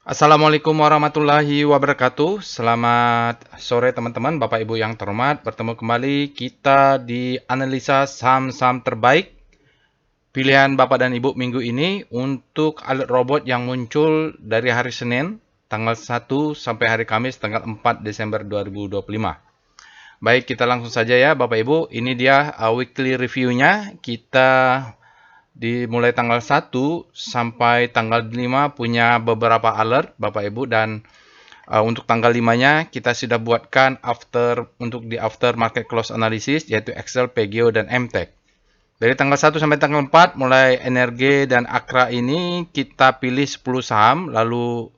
Assalamualaikum warahmatullahi wabarakatuh. Selamat sore teman-teman, Bapak Ibu yang terhormat. Bertemu kembali kita di analisa saham-saham terbaik pilihan Bapak dan Ibu minggu ini untuk alat robot yang muncul dari hari Senin tanggal 1 sampai hari Kamis tanggal 4 Desember 2025. Baik, kita langsung saja ya Bapak Ibu. Ini dia weekly review-nya. Kita dimulai tanggal 1 sampai tanggal 5 punya beberapa alert Bapak Ibu, dan untuk tanggal 5-nya kita sudah buatkan untuk di after market close analysis, yaitu Excel, PGO, dan MTech. Dari tanggal 1 sampai tanggal 4 mulai Energi dan Akra ini kita pilih 10 saham, lalu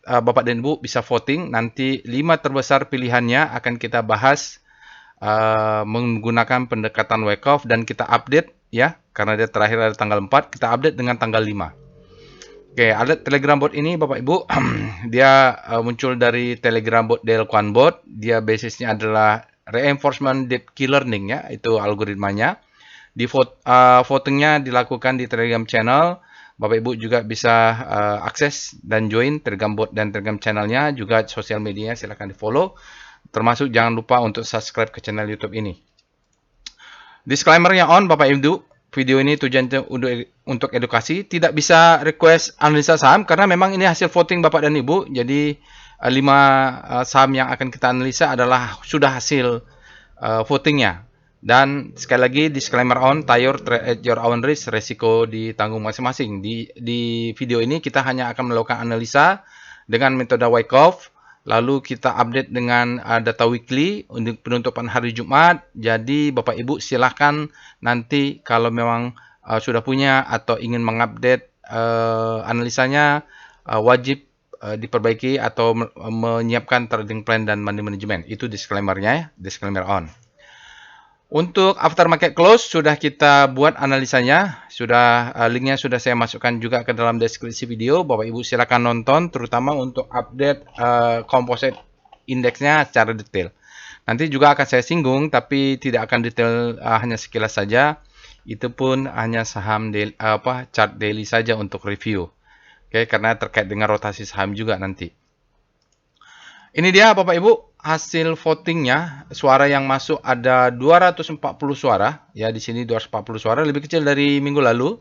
Bapak dan Ibu bisa voting. Nanti 5 terbesar pilihannya akan kita bahas menggunakan pendekatan Wyckoff, dan kita update ya, karena dia terakhir ada tanggal 4, kita update dengan tanggal 5. Oke, alat Telegram bot ini Bapak Ibu, dia muncul dari Telegram bot Delquan bot. Dia basisnya adalah reinforcement deep key learning ya, itu algoritmanya. Di votingnya dilakukan di Telegram channel. Bapak Ibu juga bisa akses dan join Telegram bot dan Telegram channelnya, juga sosial medianya silahkan di follow. Termasuk jangan lupa untuk subscribe ke channel YouTube ini. Disclaimer-nya on Bapak Ibu, video ini tujuannya untuk edukasi, tidak bisa request analisa saham karena memang ini hasil voting Bapak dan Ibu. Jadi 5 saham yang akan kita analisa adalah sudah hasil votingnya. Dan sekali lagi disclaimer on, tayor trade at your own risk, resiko ditanggung masing-masing. Di video ini kita hanya akan melakukan analisa dengan metode Wyckoff. Lalu kita update dengan data weekly untuk penutupan hari Jumat. Jadi Bapak Ibu silahkan nanti kalau memang sudah punya atau ingin mengupdate analisanya, wajib diperbaiki atau menyiapkan trading plan dan money management. Itu disclaimer-nya ya, disclaimer on. Untuk after market close sudah kita buat analisanya, linknya sudah saya masukkan juga ke dalam deskripsi video. Bapak Ibu silakan nonton, terutama untuk update composite indeksnya secara detail. Nanti juga akan saya singgung, tapi tidak akan detail, hanya sekilas saja. Itu pun hanya saham chart daily saja untuk review. Oke, karena terkait dengan rotasi saham juga nanti. Ini dia Bapak Ibu hasil votingnya. Suara yang masuk ada 240 suara ya, di sini 240 suara, lebih kecil dari minggu lalu.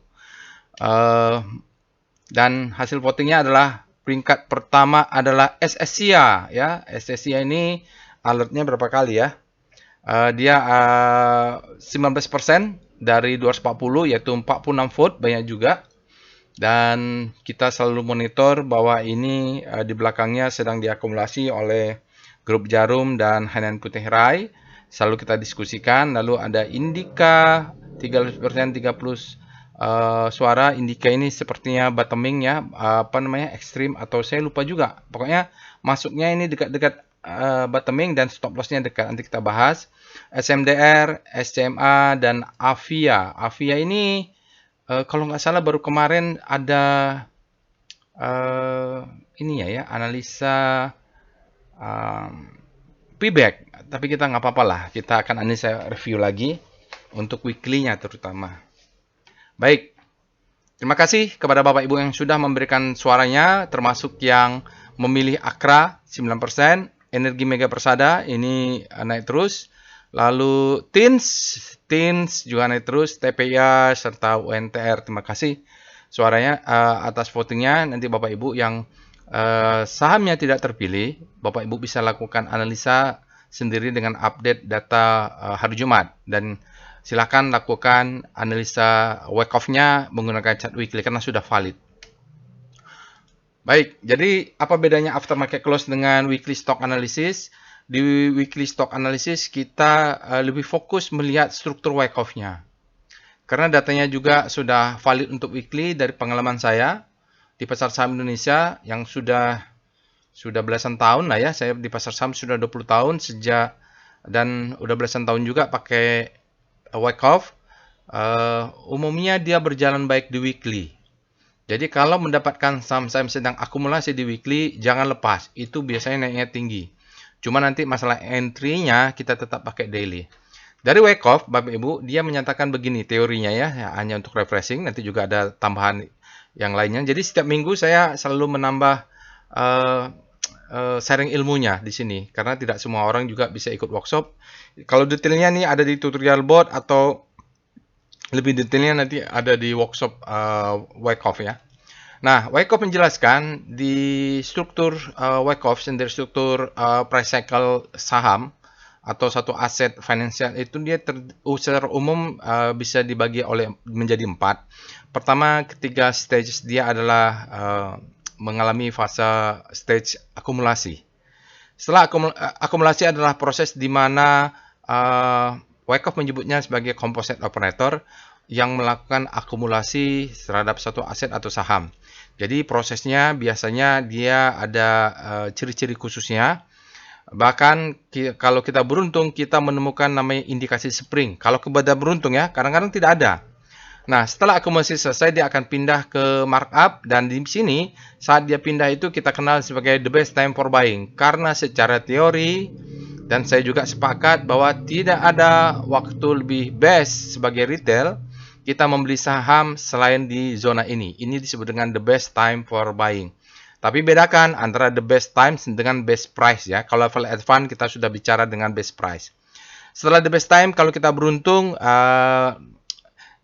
Dan hasil votingnya adalah peringkat pertama adalah SSIA ya. SSIA ini alertnya berapa kali ya? Dia 19% dari 240, yaitu 46 vote, banyak juga. Dan kita selalu monitor bahwa ini di belakangnya sedang diakumulasi oleh grup Jarum dan Hanan Putih Rai. Selalu kita diskusikan. Lalu ada Indika 30%, 30 suara. Indika ini sepertinya bottoming ya, ekstrim, atau saya lupa juga. Pokoknya masuknya ini dekat-dekat bottoming dan stop lossnya dekat. Nanti kita bahas. SMDR, SCMA, dan Avia. Avia ini kalau nggak salah baru kemarin ada ini ya analisa payback, tapi kita nggak apa-apa lah, kita akan analisa review lagi untuk weekly-nya terutama. Baik, terima kasih kepada Bapak Ibu yang sudah memberikan suaranya, termasuk yang memilih Akra 9%, Energi Mega Persada ini naik terus. Lalu Tins juga naik terus, TPA serta UNTR. Terima kasih suaranya atas votingnya. Nanti Bapak Ibu yang sahamnya tidak terpilih, Bapak Ibu bisa lakukan analisa sendiri dengan update data hari Jumat, dan silakan lakukan analisa Wyckoff-nya menggunakan chart weekly karena sudah valid. Baik, jadi apa bedanya after market close dengan weekly stock analysis? Di weekly stock analysis kita lebih fokus melihat struktur Wyckoff-nya. Karena datanya juga sudah valid untuk weekly dari pengalaman saya di pasar saham Indonesia yang sudah belasan tahun lah ya. Saya di pasar saham sudah 20 tahun sejak, dan udah belasan tahun juga pakai Wyckoff. Umumnya dia berjalan baik di weekly. Jadi kalau mendapatkan saham-saham sedang akumulasi di weekly, jangan lepas. Itu biasanya naiknya tinggi. Cuma nanti masalah entry-nya kita tetap pakai daily. Dari Wyckoff, Bapak Ibu, dia menyatakan begini teorinya ya, hanya untuk refreshing. Nanti juga ada tambahan yang lainnya. Jadi setiap minggu saya selalu menambah uh, sharing ilmunya di sini, karena tidak semua orang juga bisa ikut workshop. Kalau detailnya nih ada di tutorial board, atau lebih detailnya nanti ada di workshop Wyckoff ya. Nah, Wyckoff menjelaskan di struktur Wyckoff sendiri, struktur price cycle saham atau satu aset finansial itu dia secara umum bisa dibagi menjadi 4. Pertama, ketiga stage dia adalah mengalami fase stage akumulasi. Setelah akumulasi adalah proses di mana Wyckoff menyebutnya sebagai composite operator yang melakukan akumulasi terhadap satu aset atau saham. Jadi prosesnya biasanya dia ada ciri-ciri khususnya. Bahkan kalau kita beruntung, kita menemukan namanya indikasi spring. Kalau kepada beruntung ya, kadang-kadang tidak ada. Nah, setelah akumulasi selesai, dia akan pindah ke markup, dan di sini saat dia pindah itu kita kenal sebagai the best time for buying. Karena secara teori, dan saya juga sepakat bahwa tidak ada waktu lebih best sebagai retail kita membeli saham selain di zona ini. Ini disebut dengan the best time for buying. Tapi bedakan antara the best times dengan best price ya. Kalau level advance kita sudah bicara dengan best price. Setelah the best time, kalau kita beruntung,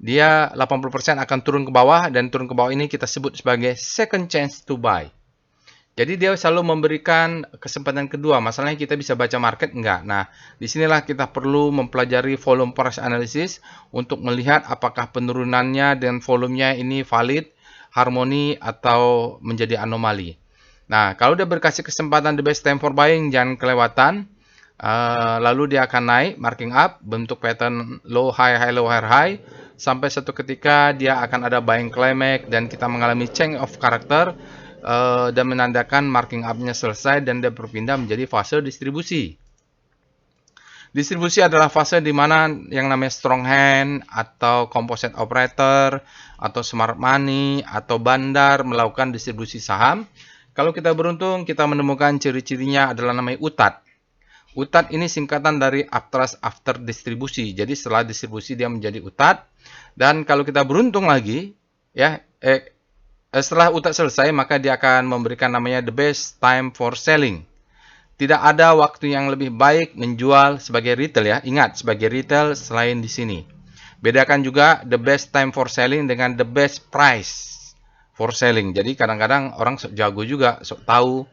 dia 80% akan turun ke bawah, dan turun ke bawah ini kita sebut sebagai second chance to buy. Jadi dia selalu memberikan kesempatan kedua. Masalahnya kita bisa baca market enggak. Nah, disinilah kita perlu mempelajari volume price analysis untuk melihat apakah penurunannya dan volumenya ini valid, harmoni, atau menjadi anomali. Nah, kalau dia berkasih kesempatan the best time for buying, jangan kelewatan. Lalu dia akan naik, marking up, bentuk pattern low high high low high high, sampai satu ketika dia akan ada buying climax dan kita mengalami change of character dan menandakan marking up-nya selesai dan dia berpindah menjadi fase distribusi. Distribusi adalah fase di mana yang namanya strong hand atau composite operator atau smart money atau bandar melakukan distribusi saham. Kalau kita beruntung, kita menemukan ciri-cirinya adalah namanya UTAT. UTAT ini singkatan dari after distribusi. Jadi setelah distribusi dia menjadi UTAT. Dan kalau kita beruntung lagi, ya, setelah UTAT selesai, maka dia akan memberikan namanya the best time for selling. Tidak ada waktu yang lebih baik menjual sebagai retail ya. Ingat, sebagai retail selain di sini. Bedakan juga the best time for selling dengan the best price for selling. Jadi kadang-kadang orang sok jago juga, sok tahu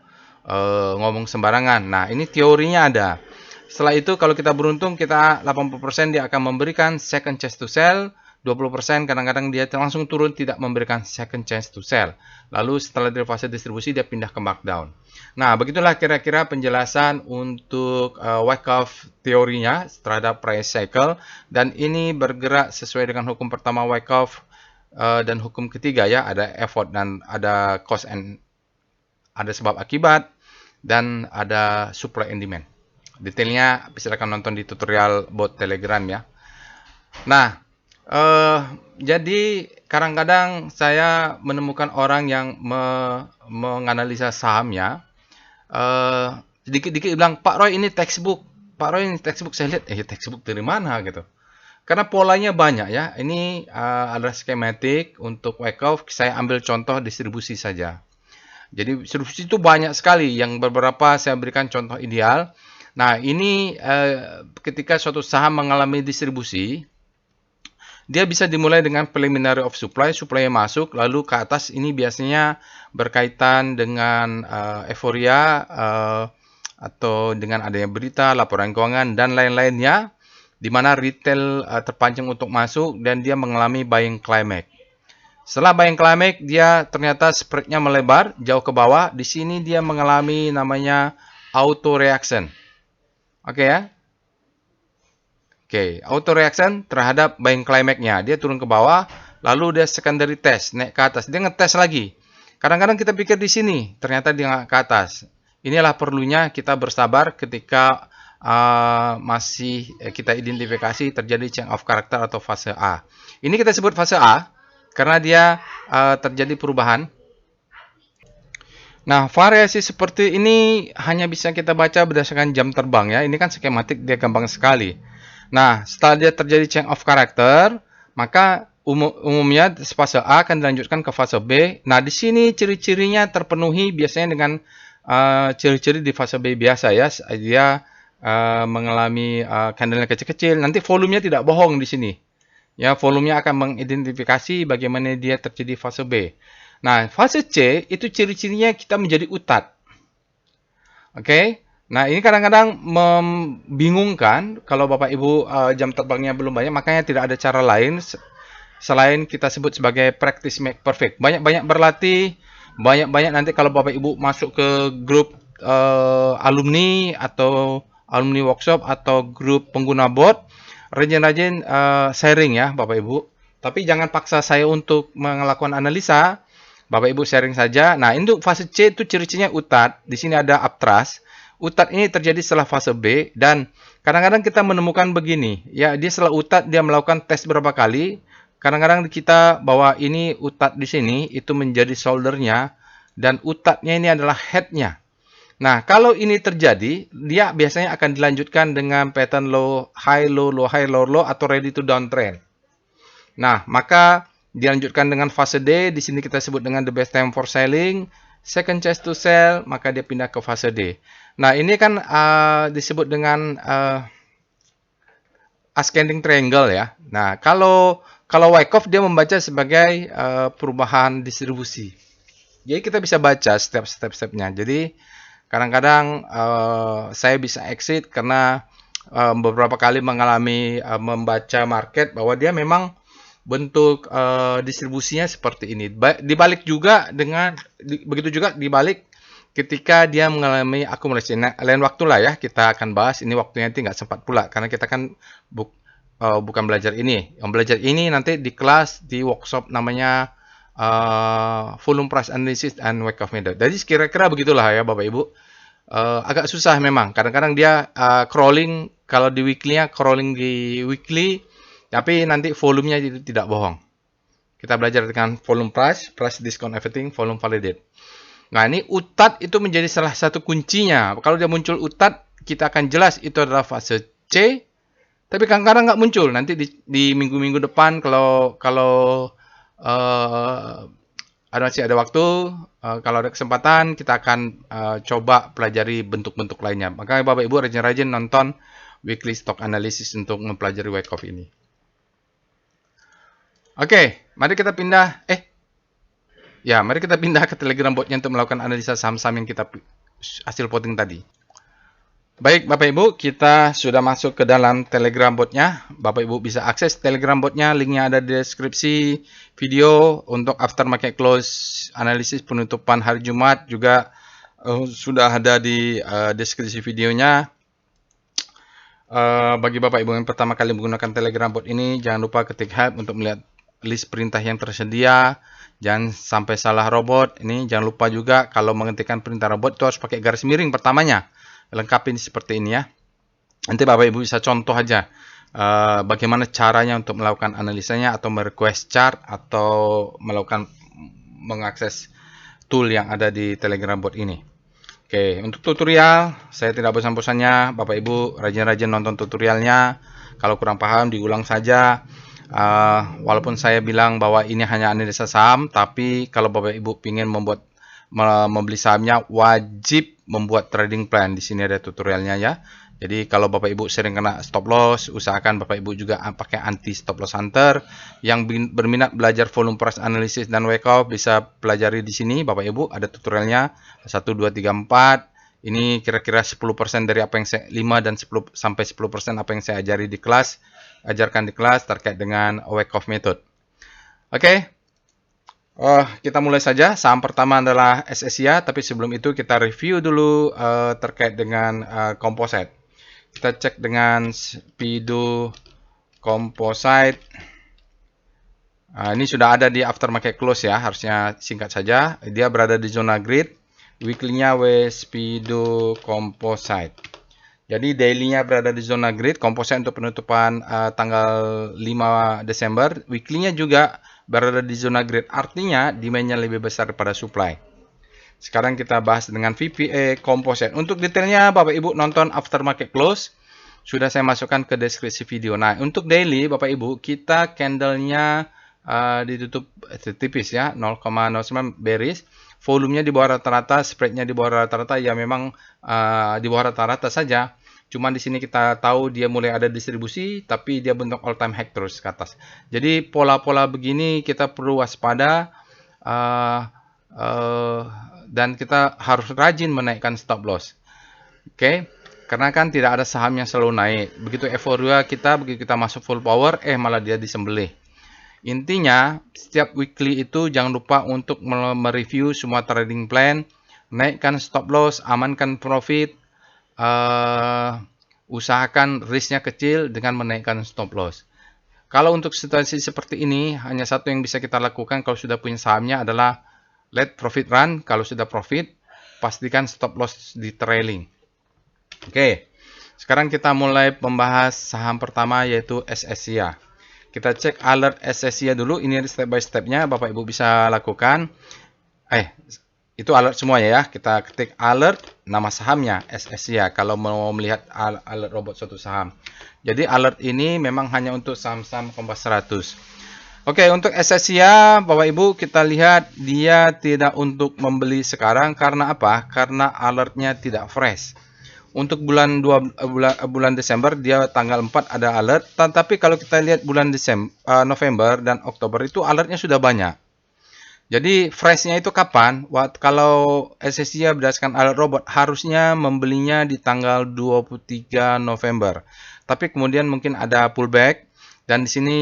ngomong sembarangan. Nah, ini teorinya ada. Setelah itu kalau kita beruntung, kita 80% dia akan memberikan second chance to sell. 20% kadang-kadang dia langsung turun, tidak memberikan second chance to sell. Lalu setelah dari fase distribusi dia pindah ke markdown. Nah, begitulah kira-kira penjelasan untuk Wyckoff teorinya terhadap price cycle, dan ini bergerak sesuai dengan hukum pertama Wyckoff dan hukum ketiga ya, ada effort dan ada cost and ada sebab akibat dan ada supply and demand. Detailnya silakan nonton di tutorial bot Telegram ya. Nah, jadi kadang-kadang saya menemukan orang yang menganalisa sahamnya, sedikit-sedikit bilang, Pak Roy ini textbook, Pak Roy ini textbook. Saya lihat, textbook dari mana gitu. Karena polanya banyak ya. Ini adalah skematik untuk Wyckoff. Saya ambil contoh distribusi saja. Jadi distribusi itu banyak sekali, yang beberapa saya berikan contoh ideal. Nah, ini ketika suatu saham mengalami distribusi, dia bisa dimulai dengan preliminary of supply, supply yang masuk, lalu ke atas ini biasanya berkaitan dengan euforia atau dengan adanya berita, laporan keuangan, dan lain-lainnya, di mana retail terpancing untuk masuk dan dia mengalami buying climax. Setelah buying climax, dia ternyata spreadnya melebar jauh ke bawah. Di sini dia mengalami namanya auto reaction. Oke ya. Oke, auto reaction terhadap buying climax-nya. Dia turun ke bawah, lalu dia secondary test, naik ke atas. Dia ngetes lagi. Kadang-kadang kita pikir di sini, ternyata dia ke atas. Inilah perlunya kita bersabar ketika masih kita identifikasi terjadi change of character atau fase A. Ini kita sebut fase A karena dia terjadi perubahan. Nah, variasi seperti ini hanya bisa kita baca berdasarkan jam terbang ya. Ini kan skematik, dia gampang sekali. Nah, setelah dia terjadi change of character, maka umumnya fase A akan dilanjutkan ke fase B. Nah, di sini ciri-cirinya terpenuhi biasanya dengan ciri-ciri di fase B biasa ya. Dia mengalami candlenya kecil-kecil. Nanti volumenya tidak bohong di sini. Ya, volumenya akan mengidentifikasi bagaimana dia terjadi fase B. Nah, fase C itu ciri-cirinya kita menjadi utat. Oke. Nah, ini kadang-kadang membingungkan kalau Bapak Ibu jam terbangnya belum banyak, makanya tidak ada cara lain selain kita sebut sebagai practice make perfect. Banyak-banyak berlatih, banyak-banyak nanti kalau Bapak Ibu masuk ke grup alumni atau alumni workshop atau grup pengguna bot, rajin-rajin sharing ya Bapak Ibu. Tapi jangan paksa saya untuk melakukan analisa. Bapak Ibu sharing saja. Nah, untuk fase C itu ciri-cirinya utat. Di sini ada upthrust. Utat ini terjadi setelah fase B dan kadang-kadang kita menemukan begini. Ya, dia setelah utat dia melakukan tes berapa kali. Kadang-kadang kita bahwa ini utat di sini itu menjadi shoulder-nya dan utatnya ini adalah head-nya. Nah, kalau ini terjadi, dia biasanya akan dilanjutkan dengan pattern low, high, low, low, high, low, low atau ready to downtrend. Nah, maka dilanjutkan dengan fase D, di sini kita sebut dengan the best time for selling, second chance to sell, maka dia pindah ke fase D. Nah, ini kan disebut dengan ascending triangle ya. Nah, kalau Wyckoff dia membaca sebagai perubahan distribusi. Jadi kita bisa baca step-stepnya. Jadi kadang-kadang saya bisa exit karena beberapa kali mengalami membaca market bahwa dia memang bentuk distribusinya seperti ini. Dibalik juga dengan begitu juga dibalik ketika dia mengalami akumulasi. Nah, lain waktu lah ya kita akan bahas. Ini waktunya nanti nggak sempat pula karena kita kan bukan belajar ini. Yang belajar ini nanti di kelas di workshop namanya volume price analysis and Wyckoff method. Jadi kira-kira begitulah ya Bapak Ibu. Agak susah memang. Kadang-kadang dia crawling kalau di weekly-nya crawling di weekly, tapi nanti volumenya itu tidak bohong. Kita belajar dengan volume price discount everything, volume validate. Nah, ini utat itu menjadi salah satu kuncinya. Kalau dia muncul utat, kita akan jelas itu adalah fase C. Tapi kadang-kadang nggak muncul. Nanti di minggu-minggu depan kalau masih ada waktu, kalau ada kesempatan, kita akan coba pelajari bentuk-bentuk lainnya. Makanya Bapak Ibu rajin-rajin nonton weekly stock analysis untuk mempelajari Wyckoff ini. Oke, mari kita pindah. Mari kita pindah ke Telegram botnya untuk melakukan analisa saham-saham yang kita hasil voting tadi. Baik, Bapak Ibu, kita sudah masuk ke dalam Telegram botnya. Bapak Ibu bisa akses Telegram botnya, linknya ada di deskripsi video untuk after market close analisis penutupan hari Jumat juga sudah ada di deskripsi videonya. Bagi Bapak Ibu yang pertama kali menggunakan Telegram bot ini, jangan lupa ketik help untuk melihat list perintah yang tersedia. Jangan sampai salah robot. Ini jangan lupa juga kalau mengetikkan perintah robot itu harus pakai garis miring pertamanya. Lengkapin seperti ini ya. Nanti Bapak Ibu bisa contoh aja bagaimana caranya untuk melakukan analisanya atau merequest chart atau mengakses tool yang ada di Telegram bot ini. Oke, untuk tutorial saya tidak bosan-bosannya Bapak Ibu rajin-rajin nonton tutorialnya. Kalau kurang paham diulang saja. Walaupun saya bilang bahwa ini hanya analisa saham, tapi kalau Bapak Ibu ingin membeli sahamnya wajib membuat trading plan. Di sini ada tutorialnya ya. Jadi kalau Bapak Ibu sering kena stop loss, usahakan Bapak Ibu juga pakai anti stop loss hunter. Yang berminat belajar volume price analysis dan Wyckoff bisa pelajari di sini Bapak Ibu, ada tutorialnya 1 2 3 4. Ini kira-kira 10% dari apa yang saya 5 dan 10 sampai 10% apa yang saya ajarkan di kelas terkait dengan Wyckoff method. Oke. Kita mulai saja. Saham pertama adalah SSIA, tapi sebelum itu kita review dulu terkait dengan composite. Kita cek dengan Speedo Composite. Ini sudah ada di aftermarket close ya, harusnya singkat saja. Dia berada di zona grid. Weekly-nya Speedo Composite. Jadi daily-nya berada di zona grid, composite untuk penutupan tanggal 5 Desember. Weekly-nya juga berada di zona grid, artinya demand-nya lebih besar daripada supply. Sekarang kita bahas dengan VPA composite. Untuk detailnya Bapak Ibu nonton aftermarket close. Sudah saya masukkan ke deskripsi video. Nah, untuk daily Bapak Ibu, kita candle-nya ditutup tipis ya, 0,09 bearish. Volumenya di bawah rata-rata, spreadnya di bawah rata-rata, ya memang di bawah rata-rata saja. Cuman di sini kita tahu dia mulai ada distribusi, tapi dia bentuk all time high terus ke atas. Jadi pola-pola begini kita perlu waspada, dan kita harus rajin menaikkan stop loss. Oke, karena kan tidak ada saham yang selalu naik. Begitu euforia kita, begitu kita masuk full power, malah dia disembelih. Intinya, setiap weekly itu jangan lupa untuk mereview semua trading plan, naikkan stop loss, amankan profit, usahakan risknya kecil dengan menaikkan stop loss. Kalau untuk situasi seperti ini, hanya satu yang bisa kita lakukan kalau sudah punya sahamnya adalah let profit run. Kalau sudah profit, pastikan stop loss di trailing. Oke, sekarang kita mulai membahas saham pertama yaitu SSIA. Kita cek alert SSIA dulu. Ini step by stepnya Bapak Ibu bisa lakukan. Itu alert semuanya ya. Kita ketik alert, nama sahamnya SSIA kalau mau melihat alert robot suatu saham. Jadi alert ini memang hanya untuk saham-saham Kompas 100. Oke, untuk SSIA Bapak Ibu kita lihat dia tidak untuk membeli sekarang. Karena apa? Karena alertnya tidak fresh. Untuk bulan Desember dia tanggal 4 ada alert, tapi kalau kita lihat bulan November dan Oktober itu alertnya sudah banyak. Jadi freshnya itu kapan? Kalau SSIA berdasarkan alert robot harusnya membelinya di tanggal 23 November. Tapi kemudian mungkin ada pullback dan di sini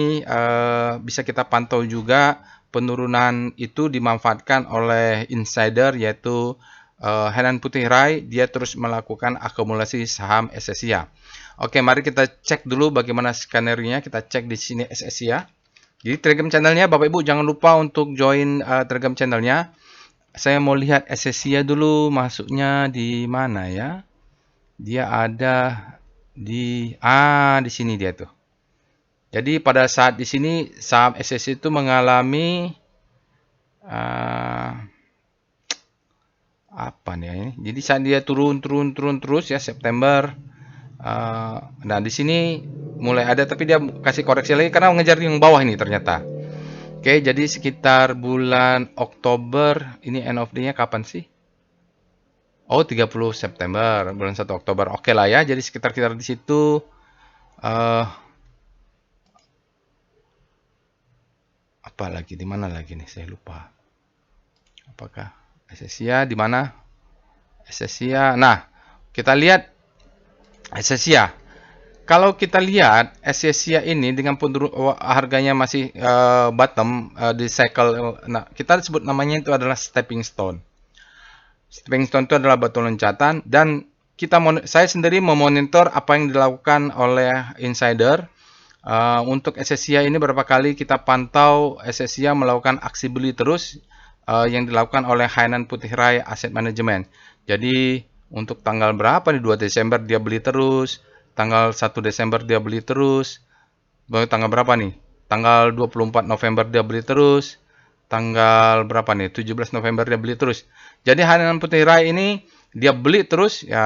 bisa kita pantau juga penurunan itu dimanfaatkan oleh insider yaitu Hainan Putih Rai. Dia terus melakukan akumulasi saham SSIA. Oke, mari kita cek dulu bagaimana skenario-nya. Kita cek di sini SSIA. Jadi Telegram channelnya Bapak Ibu jangan lupa untuk join Telegram channelnya. Saya mau lihat SSIA dulu masuknya di mana ya? Dia ada di sini dia tuh. Jadi pada saat di sini saham SSIA itu mengalami apa nih ini? Jadi saat dia turun terus ya September. Nah di sini mulai ada, tapi dia kasih koreksi lagi karena mengejar yang bawah ini ternyata. Oke, jadi sekitar bulan Oktober, ini end of day-nya kapan sih? Oh, 30 September, bulan 1 Oktober. Oke lah ya, jadi sekitar di situ. Apa lagi? Di mana lagi nih? Saya lupa. Apakah SSIA di mana? SSIA. Nah, kita lihat SSIA. Kalau kita lihat SSIA ini dengan harganya masih bottom di cycle, nah kita sebut namanya itu adalah stepping stone. Stepping stone itu adalah batu loncatan, dan saya sendiri memonitor apa yang dilakukan oleh insider. Untuk SSIA ini berapa kali kita pantau SSIA melakukan aksi beli terus yang dilakukan oleh Hainan Putih Rai Asset Management. Jadi untuk tanggal berapa nih? 2 Desember dia beli terus. Tanggal 1 Desember dia beli terus. Tanggal berapa nih? Tanggal 24 November dia beli terus. Tanggal berapa nih? 17 November dia beli terus. Jadi Hainan Putih Rai ini dia beli terus ya.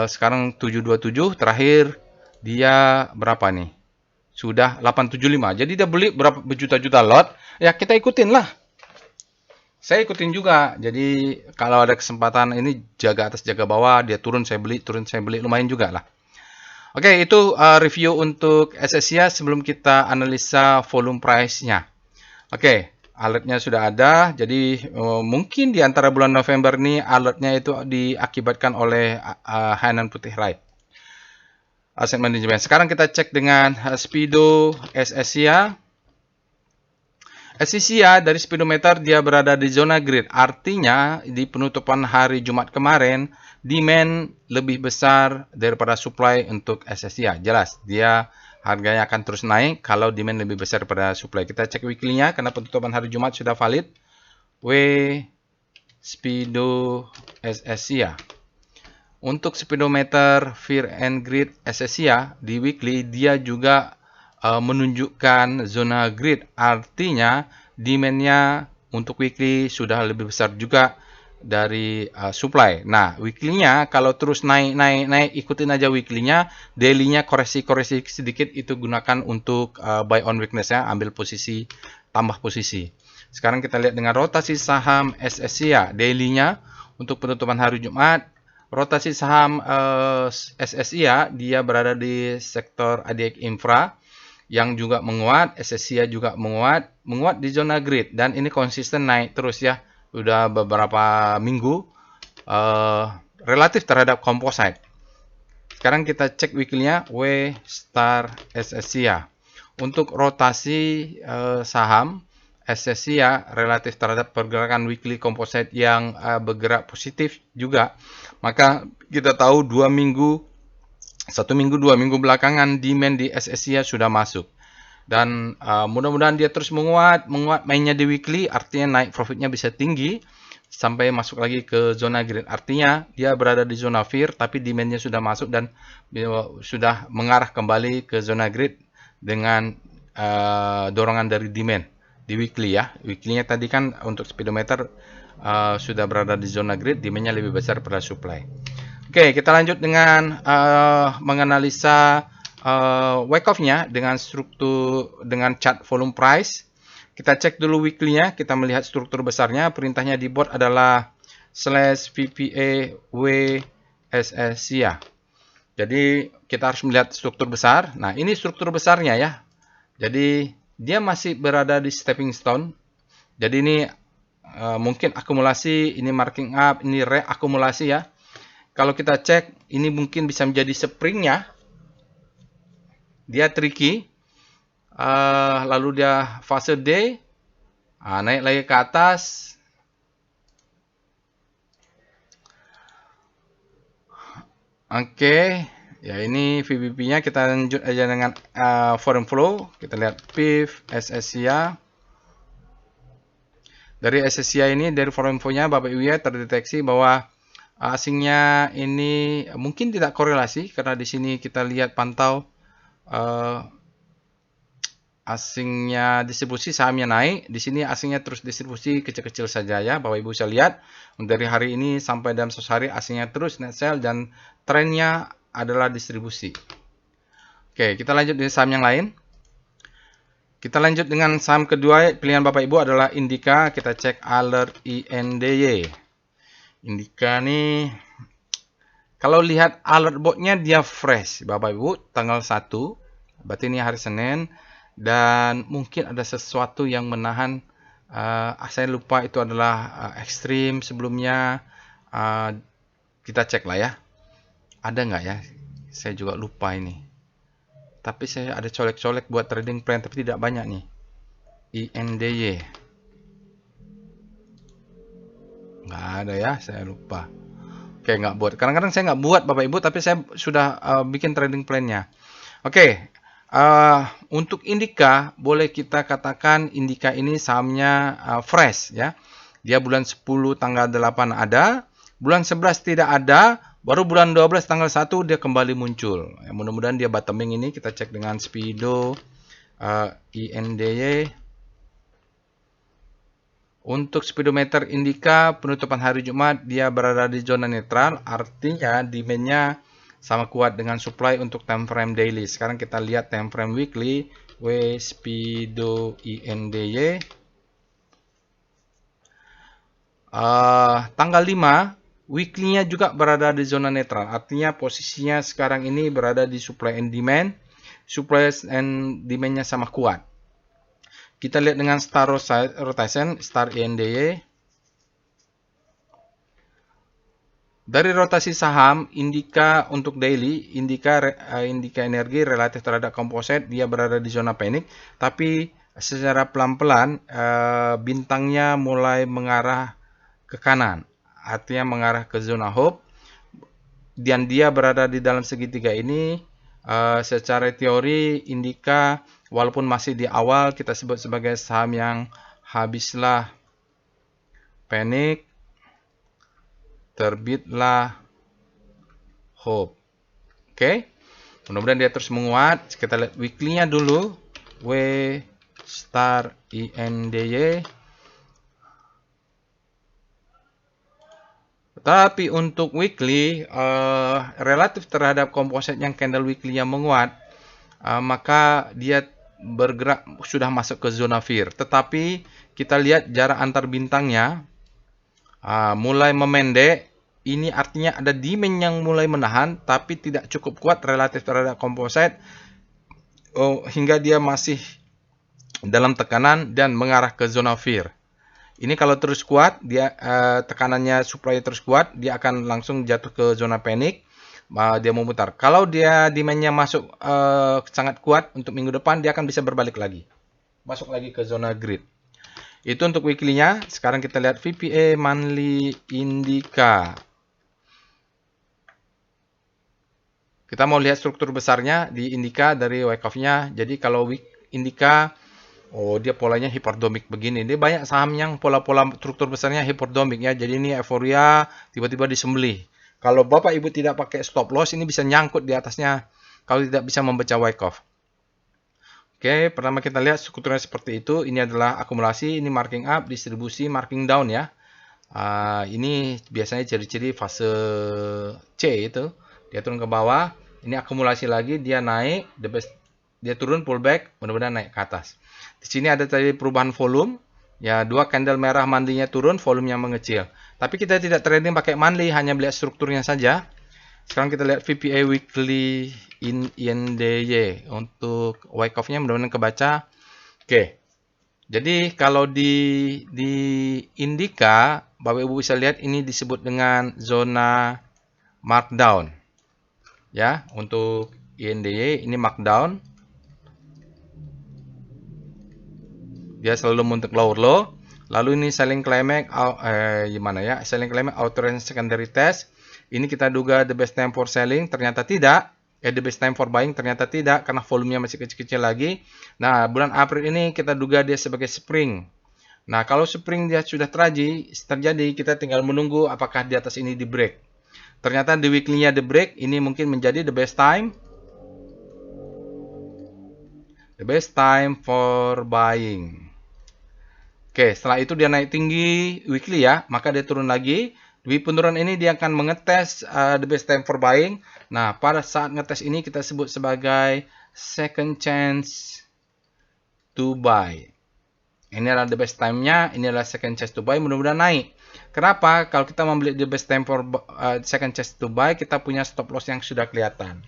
Sekarang 727, terakhir dia berapa nih? Sudah 875. Jadi dia beli berapa berjuta-juta lot. Ya kita ikutin lah. Saya ikutin juga. Jadi kalau ada kesempatan ini jaga atas jaga bawah, dia turun saya beli, lumayan juga lah. Oke, itu review untuk SSIA sebelum kita analisa volume price-nya. Oke, alertnya sudah ada. Jadi mungkin di antara bulan November nih alertnya itu diakibatkan oleh Hainan Putih Rai Asset Management. Sekarang kita cek dengan Speedo SSIA. SSIA dari speedometer dia berada di zona grid. Artinya di penutupan hari Jumat kemarin demand lebih besar daripada supply untuk SSIA. Jelas dia harganya akan terus naik kalau demand lebih besar daripada supply. Kita cek weekly-nya karena penutupan hari Jumat sudah valid. Speedo SSIA. Untuk speedometer Fear and Greed SSIA di weekly dia juga menunjukkan zona grid. Artinya demand-nya untuk weekly sudah lebih besar juga dari supply. Nah, weekly-nya kalau terus naik ikutin aja weekly-nya, daily-nya koreksi sedikit itu gunakan untuk buy on weakness ya, ambil posisi, tambah posisi. Sekarang kita lihat dengan rotasi saham SSIA, daily-nya untuk penutupan hari Jumat. Rotasi saham SSIA dia berada di sektor ADX Infra yang juga menguat, SSIA juga menguat di zona grid dan ini konsisten naik terus ya. Udah beberapa minggu relatif terhadap composite. Sekarang kita cek weekly-nya W star SSIA. Untuk rotasi saham SSIA relatif terhadap pergerakan weekly composite yang bergerak positif juga. Maka kita tahu 2 minggu 2 minggu belakangan demand di SSIA sudah masuk. Dan mudah-mudahan dia terus menguat mainnya di weekly, artinya naik profitnya bisa tinggi sampai masuk lagi ke zona green. Artinya dia berada di zona fear tapi demandnya sudah masuk dan sudah mengarah kembali ke zona grid dengan dorongan dari demand di weekly ya. Weekly-nya tadi kan untuk speedometer sudah berada di zona grid, demandnya lebih besar pada supply. Oke, kita lanjut dengan menganalisa wake off-nya dengan chart volume price. Kita cek dulu weekly-nya, kita melihat struktur besarnya. Perintahnya di board adalah /VPA WSSIA. Jadi kita harus melihat struktur besar. Nah, ini struktur besarnya ya. Jadi dia masih berada di stepping stone. Jadi ini mungkin akumulasi, ini marking up, ini reakumulasi ya. Kalau kita cek, ini mungkin bisa menjadi springnya. Dia tricky. Lalu dia fase D. Naik lagi ke atas. Oke. Ya ini VBP-nya kita lanjut aja dengan foreign flow. Kita lihat PIF, SSIA. Dari SSIA ini, dari foreign flow-nya Bapak Ibu ya terdeteksi bahwa asingnya ini mungkin tidak korelasi karena di sini kita lihat pantau asingnya distribusi sahamnya naik, di sini asingnya terus distribusi kecil-kecil saja ya. Bapak Ibu bisa lihat dari hari ini sampai dalam 1 hari asingnya terus net sell dan trennya adalah distribusi. Oke, kita lanjut dengan saham yang lain. Kita lanjut dengan saham kedua pilihan Bapak Ibu adalah Indika. Kita cek alert INDY. Indika nih, kalau lihat alert board-nya dia fresh Bapak Ibu, tanggal 1, berarti ini hari Senin. Dan mungkin ada sesuatu yang menahan, saya lupa itu adalah ekstrim sebelumnya. Kita cek lah ya, ada nggak ya, saya juga lupa ini. Tapi saya ada colek-colek buat trading plan, tapi tidak banyak nih. INDY nggak ada ya, saya lupa. Oke, nggak buat. Kadang-kadang saya nggak buat Bapak Ibu, tapi saya sudah bikin trading plan-nya. Oke. Untuk Indika, boleh kita katakan Indika ini sahamnya fresh ya. Dia bulan 10 tanggal 8 ada, bulan 11 tidak ada, baru bulan 12 tanggal 1 dia kembali muncul. Ya, mudah-mudahan dia bottoming ini. Kita cek dengan Speedo INDY. Untuk speedometer Indika penutupan hari Jumat dia berada di zona netral, artinya demand-nya sama kuat dengan supply untuk time frame daily. Sekarang kita lihat time frame weekly, W Speedo INDY. Tanggal 5, weekly-nya juga berada di zona netral. Artinya posisinya sekarang ini berada di supply and demand. Supply and demand-nya sama kuat. Kita lihat dengan star rotation, star INDY. Dari rotasi saham, Indika untuk daily, Indika energi relatif terhadap komposit, dia berada di zona panik. Tapi secara pelan-pelan, bintangnya mulai mengarah ke kanan. Artinya mengarah ke zona hope. Dan dia berada di dalam segitiga ini. Secara teori, Indika walaupun masih di awal, kita sebut sebagai saham yang habislah panik, terbitlah hope. Oke. Mudah-mudahan dia terus menguat. Kita lihat weekly-nya dulu. W star INDY. Tapi untuk weekly, relatif terhadap komposit yang candle weekly-nya menguat, maka dia bergerak sudah masuk ke zona fear. Tetapi kita lihat jarak antar bintangnya mulai memendek. Ini artinya ada demand yang mulai menahan, tapi tidak cukup kuat relatif terhadap komposit hingga dia masih dalam tekanan dan mengarah ke zona fear. Ini kalau terus kuat, dia tekanannya supply terus kuat, dia akan langsung jatuh ke zona panic. Dia memutar. Kalau dia demand-nya masuk sangat kuat untuk minggu depan, dia akan bisa berbalik lagi, masuk lagi ke zona grid. Itu untuk weekly-nya. Sekarang kita lihat VPA monthly indica. Kita mau lihat struktur besarnya di indica dari wyckoff off-nya. Jadi kalau week indica, dia polanya hiperdomik begini. Dia banyak saham yang pola-pola struktur besarnya hiperdomik ya. Jadi ini euforia tiba-tiba disembelih. Kalau Bapak Ibu tidak pakai stop loss, ini bisa nyangkut di atasnya kalau tidak bisa membaca wyckoff. Oke, pertama kita lihat strukturnya seperti itu. Ini adalah akumulasi, ini marking up, distribusi, marking down ya. Ini biasanya ciri-ciri fase C itu. Dia turun ke bawah, ini akumulasi lagi, dia naik, dia turun pullback, mudah-mudahan naik ke atas. Di sini ada tadi perubahan volume, ya dua candle merah monthly-nya turun, volumenya mengecil. Tapi kita tidak trading pakai monthly, hanya melihat strukturnya saja. Sekarang kita lihat VPA weekly INDY untuk wyckoff-nya mudah-mudahan kebaca. Oke. Jadi kalau di Indica, Bapak Ibu bisa lihat ini disebut dengan zona markdown. Ya, untuk INDY ini markdown. Dia selalu untuk lower low. Lalu ini selling climax gimana ya? Selling climax outer range secondary test. Ini kita duga the best time for selling, ternyata tidak. The best time for buying ternyata tidak karena volumenya masih kecil-kecil lagi. Nah, bulan April ini kita duga dia sebagai spring. Nah, kalau spring dia sudah terjadi, kita tinggal menunggu apakah di atas ini di break. Ternyata di weekly-nya di break, ini mungkin menjadi the best time. The best time for buying. Oke, setelah itu dia naik tinggi weekly ya, maka dia turun lagi. Di penurunan ini dia akan mengetes the best time for buying. Nah, pada saat ngetes ini kita sebut sebagai second chance to buy. Ini adalah the best time-nya, ini adalah second chance to buy, mudah-mudahan naik. Kenapa? Kalau kita membeli the best time for second chance to buy, kita punya stop loss yang sudah kelihatan.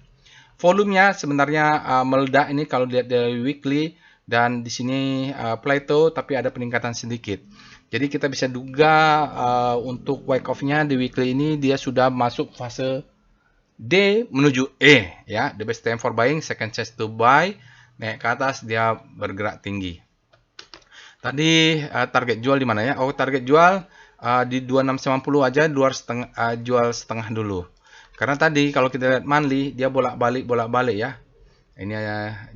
Volumenya sebenarnya meledak ini kalau dilihat dari weekly, dan di sini plateau tapi ada peningkatan sedikit. Jadi kita bisa duga untuk wyckoff-nya di weekly ini dia sudah masuk fase D menuju E ya, the best time for buying, second chance to buy, naik ke atas dia bergerak tinggi. Tadi target jual di mana ya? Target jual di 2690 aja, jual setengah dulu. Karena tadi kalau kita lihat monthly dia bolak-balik ya. Ini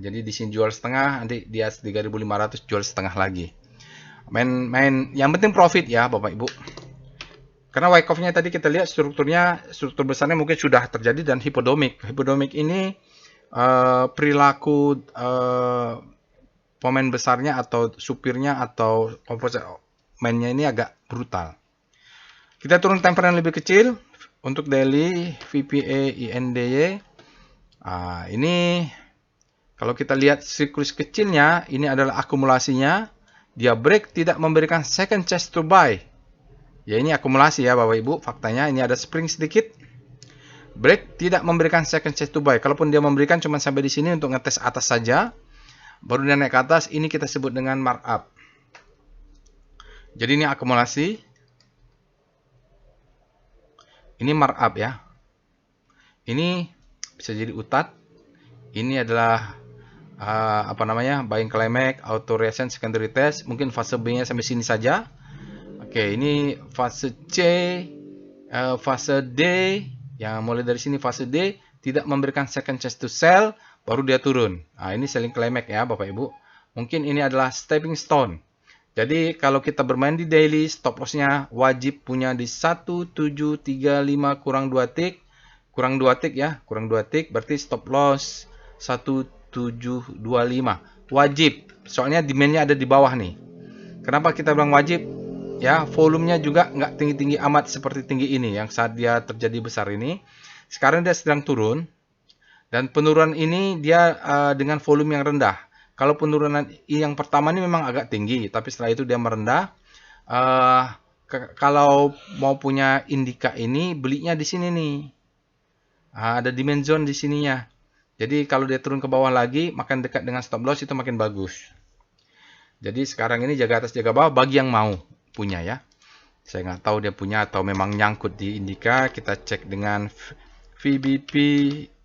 jadi di sini jual setengah, nanti di atas 3.500 jual setengah lagi. Main yang penting profit ya Bapak Ibu. Karena wyckoff-nya tadi kita lihat struktur besarnya mungkin sudah terjadi dan hipodomik. Hipodomik ini perilaku pemain besarnya atau supirnya atau komposit mainnya ini agak brutal. Kita turun temperan lebih kecil untuk daily VPA INDY. Ini kalau kita lihat siklus kecilnya, ini adalah akumulasinya. Dia break tidak memberikan second chance to buy. Ya ini akumulasi ya Bapak Ibu. Faktanya ini ada spring sedikit. Break tidak memberikan second chance to buy. Kalaupun dia memberikan cuma sampai di sini untuk ngetes atas saja. Baru dia naik ke atas, ini kita sebut dengan markup. Jadi ini akumulasi. Ini markup ya. Ini bisa jadi utat. Ini adalah buying climax, auto reaction, secondary test. Mungkin fase B-nya sampai sini saja. Oke, ini fase C, fase D. Yang mulai dari sini fase D tidak memberikan second chance to sell. Baru dia turun. Ini selling climax ya Bapak Ibu. Mungkin ini adalah stepping stone. Jadi kalau kita bermain di daily, stop loss-nya wajib punya di 1735 kurang 2 tick. Kurang 2 tick ya. Kurang 2 tick berarti stop loss 1725. Wajib. Soalnya demand-nya ada di bawah nih. Kenapa kita bilang wajib? ya, volumenya juga nggak tinggi-tinggi amat seperti tinggi ini yang saat dia terjadi besar ini. Sekarang dia sedang turun, dan penurunan ini dia dengan volume yang rendah. Kalau penurunan yang pertama ini memang agak tinggi, tapi setelah itu dia merendah. Uh, Kalau mau punya Indika ini, belinya di sini nih. Ada demand zone di sininya. Jadi kalau dia turun ke bawah lagi, makin dekat dengan stop loss itu makin bagus. Jadi sekarang ini jaga atas jaga bawah bagi yang mau punya ya. Saya nggak tahu dia punya atau memang nyangkut di Indika. Kita cek dengan VBP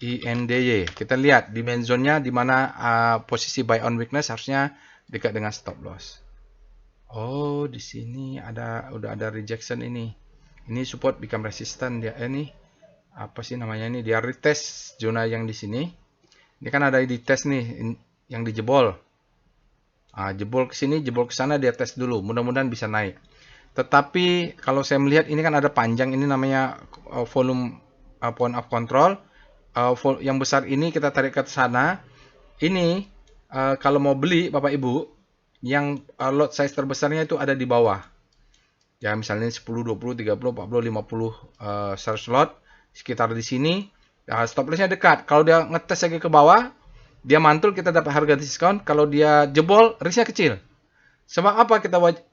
INDY. Kita lihat demand zone-nya di mana posisi buy on weakness harusnya dekat dengan stop loss. Oh, di sini udah ada rejection ini. Ini support become resistant dia. Ini apa sih namanya ini? Dia retest zona yang di sini. Ini kan ada di test nih yang dijebol. Jebol ke sini, jebol ke sana, dia tes dulu. Mudah-mudahan bisa naik. Tetapi kalau saya melihat ini kan ada panjang, ini namanya volume point of control. Yang besar ini kita tarik ke sana. Ini kalau mau beli Bapak Ibu, yang lot size terbesarnya itu ada di bawah. Ya misalnya 10, 20, 30, 40, 50 search lot sekitar di sini. Stop lossnya dekat. Kalau dia ngetes lagi ke bawah, dia mantul, kita dapat harga diskon. Kalau dia jebol, risknya kecil. Sebab apa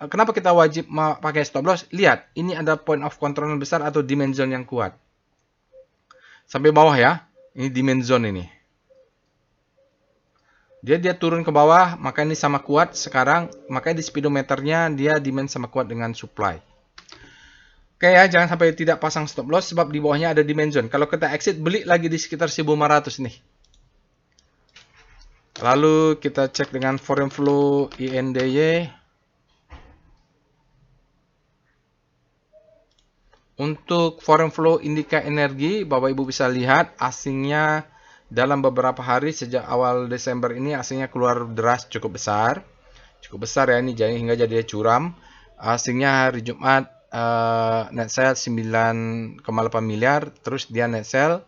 kenapa kita wajib pakai stop loss? Lihat, ini ada point of control yang besar atau demand zone yang kuat. Sampai bawah ya. Ini demand zone ini. Dia turun ke bawah, maka ini sama kuat sekarang. Makanya di speedometernya dia demand sama kuat dengan supply. Oke ya, jangan sampai tidak pasang stop loss sebab di bawahnya ada demand zone. Kalau kita exit, beli lagi di sekitar 1500 nih. Lalu kita cek dengan foreign flow INDY. Untuk foreign flow Indika Energi, Bapak Ibu bisa lihat asingnya dalam beberapa hari sejak awal Desember ini asingnya keluar deras cukup besar. Cukup besar ya, ini hingga jadi curam. Asingnya hari Jumat net sale 9,8 miliar, terus dia net sale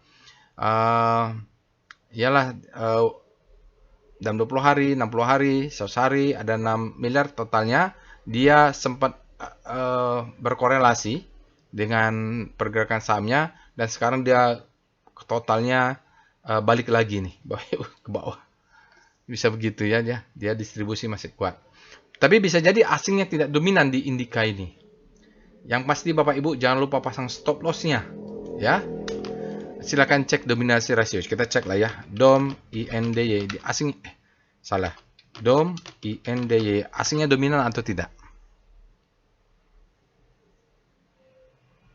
dalam 20 hari, 60 hari, 100 hari ada 6 miliar totalnya. Dia sempat berkorelasi dengan pergerakan sahamnya dan sekarang dia totalnya balik lagi nih ke bawah. Bisa begitu ya dia distribusi masih kuat. Tapi bisa jadi asingnya tidak dominan di Indika ini. Yang pasti Bapak Ibu jangan lupa pasang stop loss-nya ya. Silakan cek dominasi rasio. Kita cek lah ya. DOM INDY di asing salah. DOM INDY asingnya dominan atau tidak?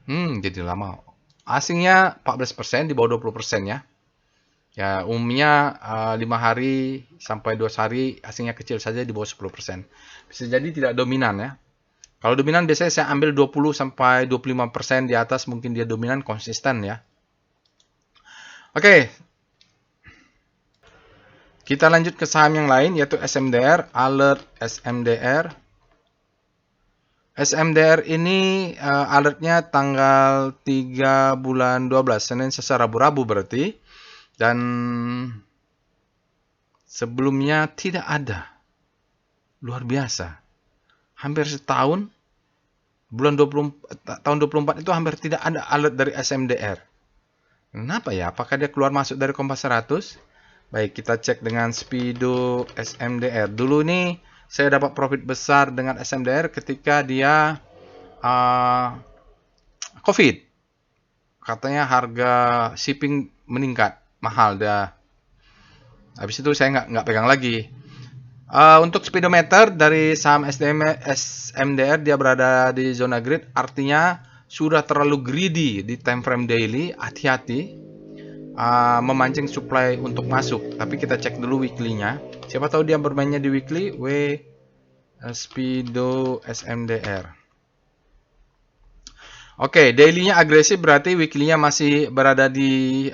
Jadi lama. Asingnya 14% di bawah 20% ya. Ya, umumnya 5 hari sampai 2 hari asingnya kecil saja di bawah 10%. Bisa jadi tidak dominan ya. Kalau dominan biasanya saya ambil 20 sampai 25% di atas, mungkin dia dominan konsisten ya. Oke. Kita lanjut ke saham yang lain yaitu SMDR, Alert SMDR. SMDR ini alertnya tanggal 3 bulan 12, Senin Selasa Rabu berarti. Dan sebelumnya tidak ada. Luar biasa. Hampir setahun, tahun 24 itu hampir tidak ada alert dari SMDR. Kenapa ya? Apakah dia keluar masuk dari Kompas 100? Baik, kita cek dengan Speedo SMDR. Dulu nih saya dapat profit besar dengan SMDR ketika dia COVID. Katanya harga shipping meningkat, mahal dah. Habis itu saya nggak pegang lagi. Untuk speedometer dari saham SMDR dia berada di zona grid, artinya sudah terlalu greedy di time frame daily. Hati-hati memancing supply untuk masuk. Tapi kita cek dulu weekly-nya. Siapa tahu dia bermainnya di weekly. Speedo SMDR. Oke, daily-nya agresif berarti weekly-nya masih berada di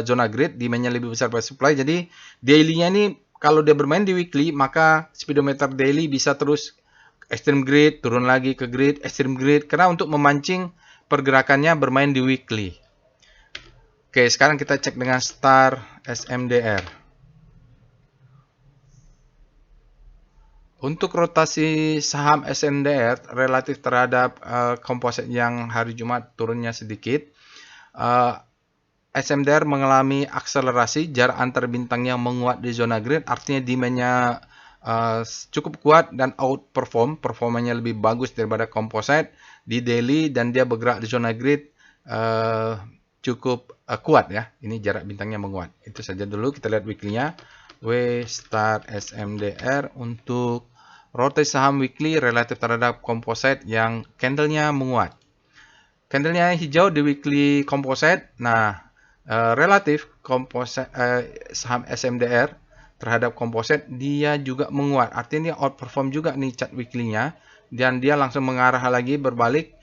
zona grid, demand-nya lebih besar pada supply. Jadi daily-nya ini kalau dia bermain di weekly, maka speedometer daily bisa terus extreme grid, turun lagi ke grid, extreme grid, karena untuk memancing pergerakannya bermain di weekly. Oke, sekarang kita cek dengan Star SMDR. Untuk rotasi saham SMDR relatif terhadap komposit yang hari Jumat turunnya sedikit, SMDR mengalami akselerasi, jarak antar bintang yang menguat di zona green, artinya demand-nya cukup kuat dan outperform, performanya lebih bagus daripada komposit di daily, dan dia bergerak di zona grid cukup kuat ya. Ini jarak bintangnya menguat. Itu saja dulu, kita lihat weekly-nya. We start SMDR untuk rotasi saham weekly relatif terhadap komposit yang candlenya menguat. Candlenya hijau di weekly composite. Nah, relatif composite saham SMDR terhadap composite dia juga menguat. Artinya dia outperform juga nih chart weekly-nya, dan dia langsung mengarah lagi berbalik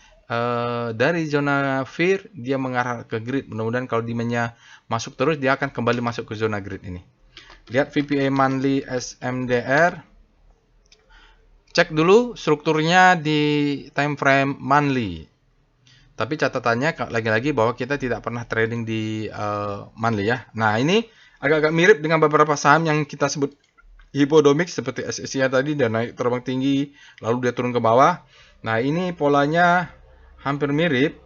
dari zona fear dia mengarah ke grid. Mudah-mudahan kalau demand-nya masuk terus dia akan kembali masuk ke zona grid ini. Lihat VPA monthly SMDR. Cek dulu strukturnya di time frame monthly. Tapi catatannya lagi-lagi bahwa kita tidak pernah trading di monthly ya. Nah, ini agak-agak mirip dengan beberapa saham yang kita sebut hipodomik seperti SSI tadi, dia naik terbang tinggi lalu dia turun ke bawah. Nah, ini polanya hampir mirip.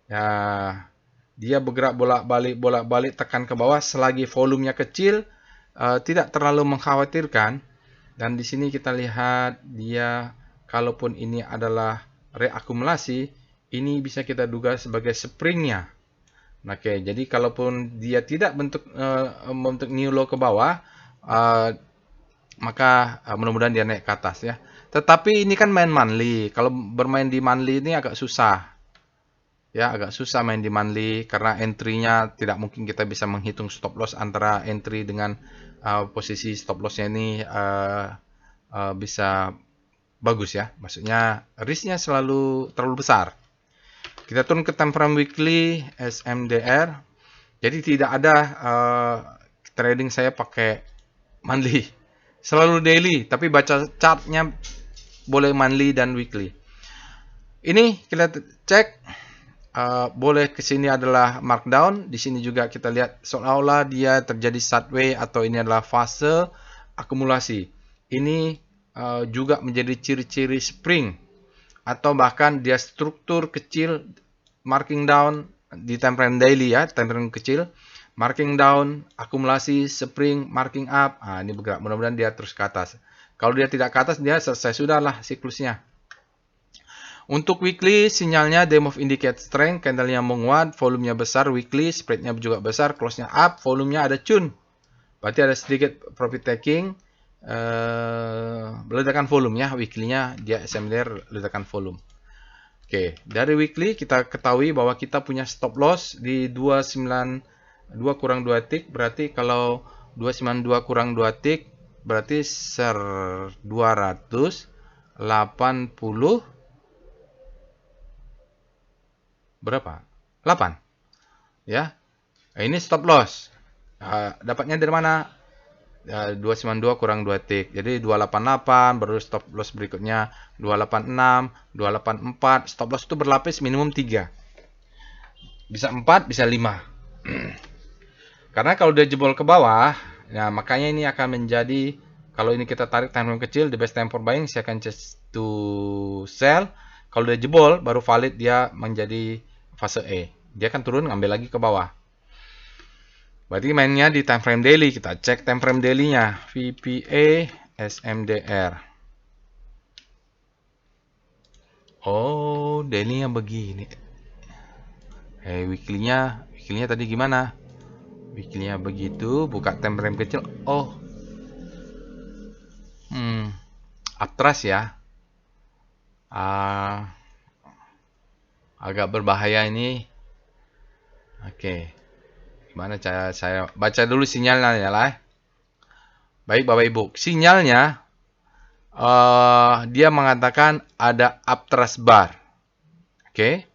Ya, dia bergerak bolak-balik tekan ke bawah selagi volumenya kecil, tidak terlalu mengkhawatirkan. Dan di sini kita lihat dia, kalaupun ini adalah reakumulasi, ini bisa kita duga sebagai springnya. Oke, jadi kalaupun dia tidak membentuk new low ke bawah, maka mudah-mudahan dia naik ke atas ya. Tetapi ini kan main monthly. Kalau bermain di monthly ini agak susah. Ya, agak susah main di monthly karena entry-nya tidak mungkin kita bisa menghitung stop loss antara entry dengan posisi stop loss-nya ini bisa bagus ya. Maksudnya risk-nya selalu terlalu besar. Kita turun ke time frame weekly SMDR. Jadi tidak ada trading saya pakai monthly. Selalu daily, tapi baca chartnya boleh monthly dan weekly. Ini kita cek. Boleh ke sini adalah markdown. Di sini juga kita lihat seolah-olah dia terjadi sideways atau ini adalah fase akumulasi. Ini juga menjadi ciri-ciri spring atau bahkan dia struktur kecil marking down di time frame daily ya, time frame kecil, marking down, akumulasi, spring, marking up. Ini bergerak. Mudah-mudahan dia terus ke atas. Kalau dia tidak ke atas, dia selesai sudahlah siklusnya. Untuk weekly, sinyalnya day move indicate strength, candlenya menguat, volumenya besar, weekly, spreadnya juga besar, close-nya up, volumenya ada cun. Berarti ada sedikit profit taking, ledakan volume ya, weekly-nya dia SMDR ledakan volume. Oke, dari weekly kita ketahui bahwa kita punya stop loss di 292 kurang 2 tick, berarti kalau 292 kurang 2 tick, berarti 280 berapa? 8. Ya. Ini stop loss. Dapatnya dari mana? 292 kurang 2 tick. Jadi 288 baru stop loss berikutnya 286, 284. Stop loss itu berlapis minimum 3. Bisa 4, bisa 5. Karena kalau dia jebol ke bawah, nah makanya ini akan menjadi, kalau ini kita tarik time frame kecil, the best time for buying, saya akan choose to sell. Kalau dia jebol, baru valid dia menjadi fase E. Dia akan turun, ngambil lagi ke bawah. Berarti mainnya di time frame daily. Kita cek time frame daily-nya. VPA SMDR. Oh, daily-nya begini. Weekly-nya tadi gimana? Weekly-nya begitu, buka time frame kecil. Oh. Uptrust ya. Agak berbahaya ini. Oke. Gimana cara saya baca dulu sinyalnya ya lah. Baik Bapak Ibu, sinyalnya dia mengatakan ada uptrust bar. Oke.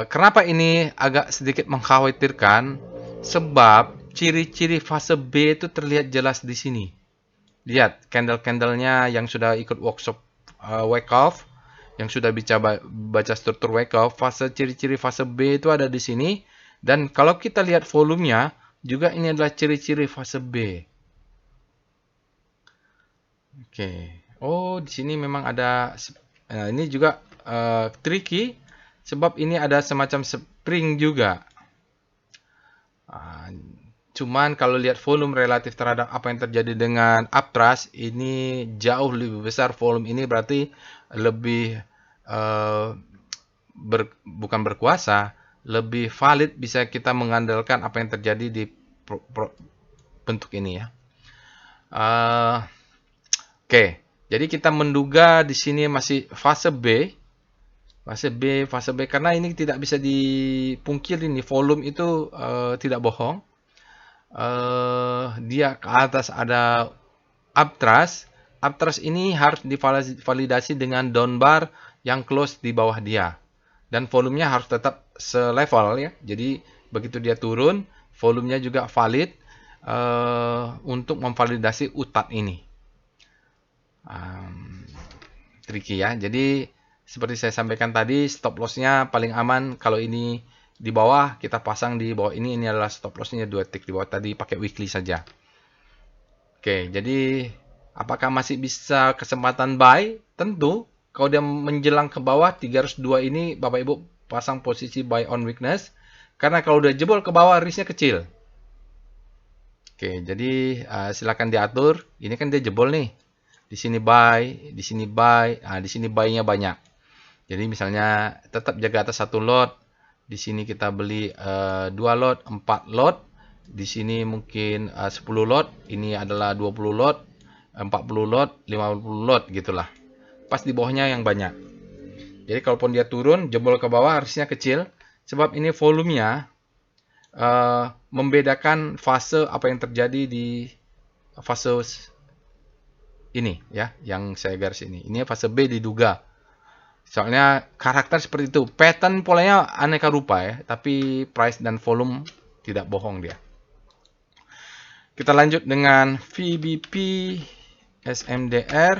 Kenapa ini agak sedikit mengkhawatirkan? Sebab ciri-ciri fase B itu terlihat jelas di sini. Lihat candle-candlenya yang sudah ikut workshop wake off, yang sudah baca struktur wake off, fase ciri-ciri fase B itu ada di sini. Dan kalau kita lihat volumenya, juga ini adalah ciri-ciri fase B. Oke. Oh, di sini memang ada ini juga tricky sebab ini ada semacam spring juga. Ah, cuman kalau lihat volume relatif terhadap apa yang terjadi dengan upthrust, ini jauh lebih besar volume ini, berarti lebih eh, bukan berkuasa, lebih valid, bisa kita mengandalkan apa yang terjadi di bentuk ini ya. Eh, Oke, jadi kita menduga di sini masih fase B. Fase B, karena ini tidak bisa dipungkiri nih, volume itu tidak bohong. Dia ke atas ada upthrust. Upthrust ini harus divalidasi dengan down bar yang close di bawah dia. Dan volumenya harus tetap selevel ya. Jadi begitu dia turun, volumenya juga valid untuk memvalidasi utat ini. Tricky ya. Jadi seperti saya sampaikan tadi, stop lossnya paling aman kalau ini di bawah, kita pasang di bawah ini adalah stop lossnya 2 tick di bawah tadi, pakai weekly saja. Oke, jadi apakah masih bisa kesempatan buy? Tentu. Kalau dia menjelang ke bawah 302 ini, Bapak Ibu pasang posisi buy on weakness. Karena kalau udah jebol ke bawah, risknya kecil. Oke, jadi silakan diatur. Ini kan dia jebol nih. Di sini buy, di sini buy, di sini buy-nya banyak. Jadi misalnya tetap jaga atas satu lot. Di sini kita beli 2 lot, 4 lot. Di sini mungkin 10 lot. Ini adalah 20 lot, 40 lot, 50 lot gitulah. Pas di bawahnya yang banyak. Jadi kalaupun dia turun, jebol ke bawah harusnya kecil. Sebab ini volumenya membedakan fase apa yang terjadi di fase ini ya, yang saya garis ini. Ini fase B diduga. Soalnya karakter seperti itu. Pattern polanya aneka rupa ya, tapi price dan volume tidak bohong dia. Kita lanjut dengan VBP SMDR.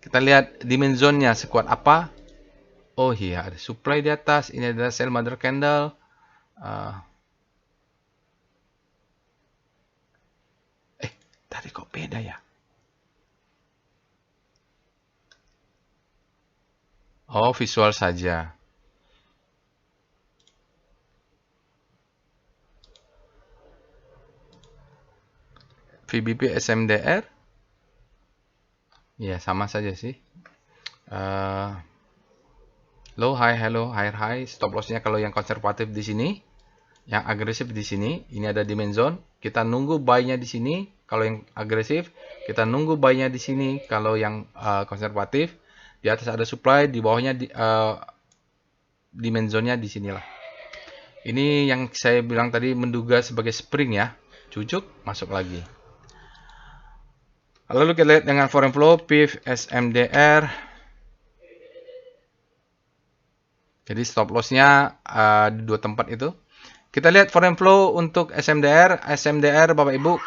Kita lihat demand zone-nya sekuat apa. Oh iya, ada supply di atas. Ini adalah sell mother candle. Tadi kok beda ya? Oh, visual saja. VBP SMDR. Ya, sama saja sih. Low, high, hello, higher, high. Stop loss-nya kalau yang konservatif di sini. Yang agresif di sini. Ini ada demand zone. Kita nunggu buy-nya di sini. Kalau yang agresif, kita nunggu buy-nya di sini. Kalau yang konservatif, di atas ada supply, di bawahnya demand zone-nya di sinilah. Ini yang saya bilang tadi menduga sebagai spring ya. Cucuk, masuk lagi. Lalu kita lihat dengan foreign flow, PIF, SMDR. Jadi stop loss-nya di dua tempat itu. Kita lihat foreign flow untuk SMDR. SMDR Bapak Ibu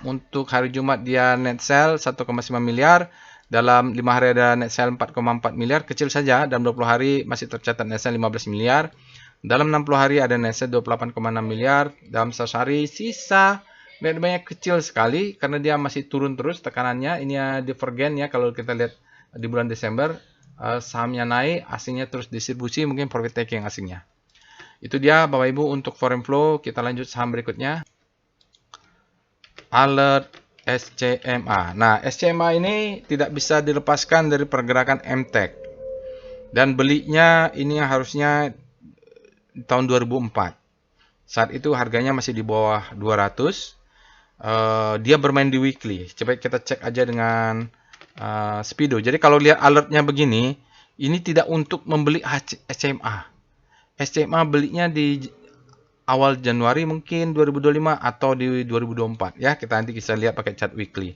untuk hari Jumat dia net sell 1,9 miliar. Dalam 5 hari ada net sell 4,4 miliar. Kecil saja. Dalam 20 hari masih tercatat net sell 15 miliar. Dalam 60 hari ada net sell 28,6 miliar. Dalam 100 hari sisa net banyak kecil sekali. Karena dia masih turun terus tekanannya. Ini divergen ya kalau kita lihat di bulan Desember. Sahamnya naik, asingnya terus distribusi, mungkin profit taking asingnya. Itu dia Bapak Ibu untuk foreign flow. Kita lanjut saham berikutnya. Alert SCMA. Nah, SCMA ini tidak bisa dilepaskan dari pergerakan MTEK. Dan belinya ini harusnya tahun 2004. Saat itu harganya masih di bawah 200. Dia bermain di weekly. Coba kita cek aja dengan Speedo. Jadi kalau lihat alertnya begini, ini tidak untuk membeli SCMA. SCMA belinya di awal Januari mungkin 2025 atau di 2024 ya. Kita nanti bisa lihat pakai chart weekly.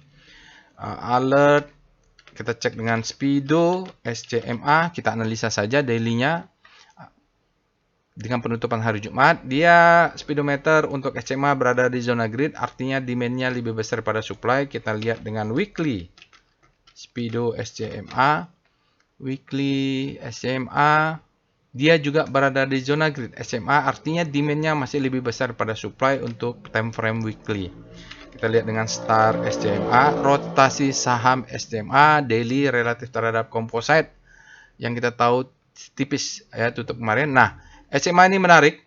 Alert kita cek dengan Speedo SCMA, kita analisa saja dailynya dengan penutupan hari Jumat. Dia speedometer untuk SCMA berada di zona grid, artinya demandnya lebih besar pada supply. Kita lihat dengan weekly Speedo SCMA, weekly SCMA. Dia juga berada di zona grid SMA, artinya demand-nya masih lebih besar pada supply untuk time frame weekly. Kita lihat dengan star SCMA, rotasi saham SCMA daily relatif terhadap composite yang kita tahu tipis ya tutup kemarin. Nah, SCMA ini menarik.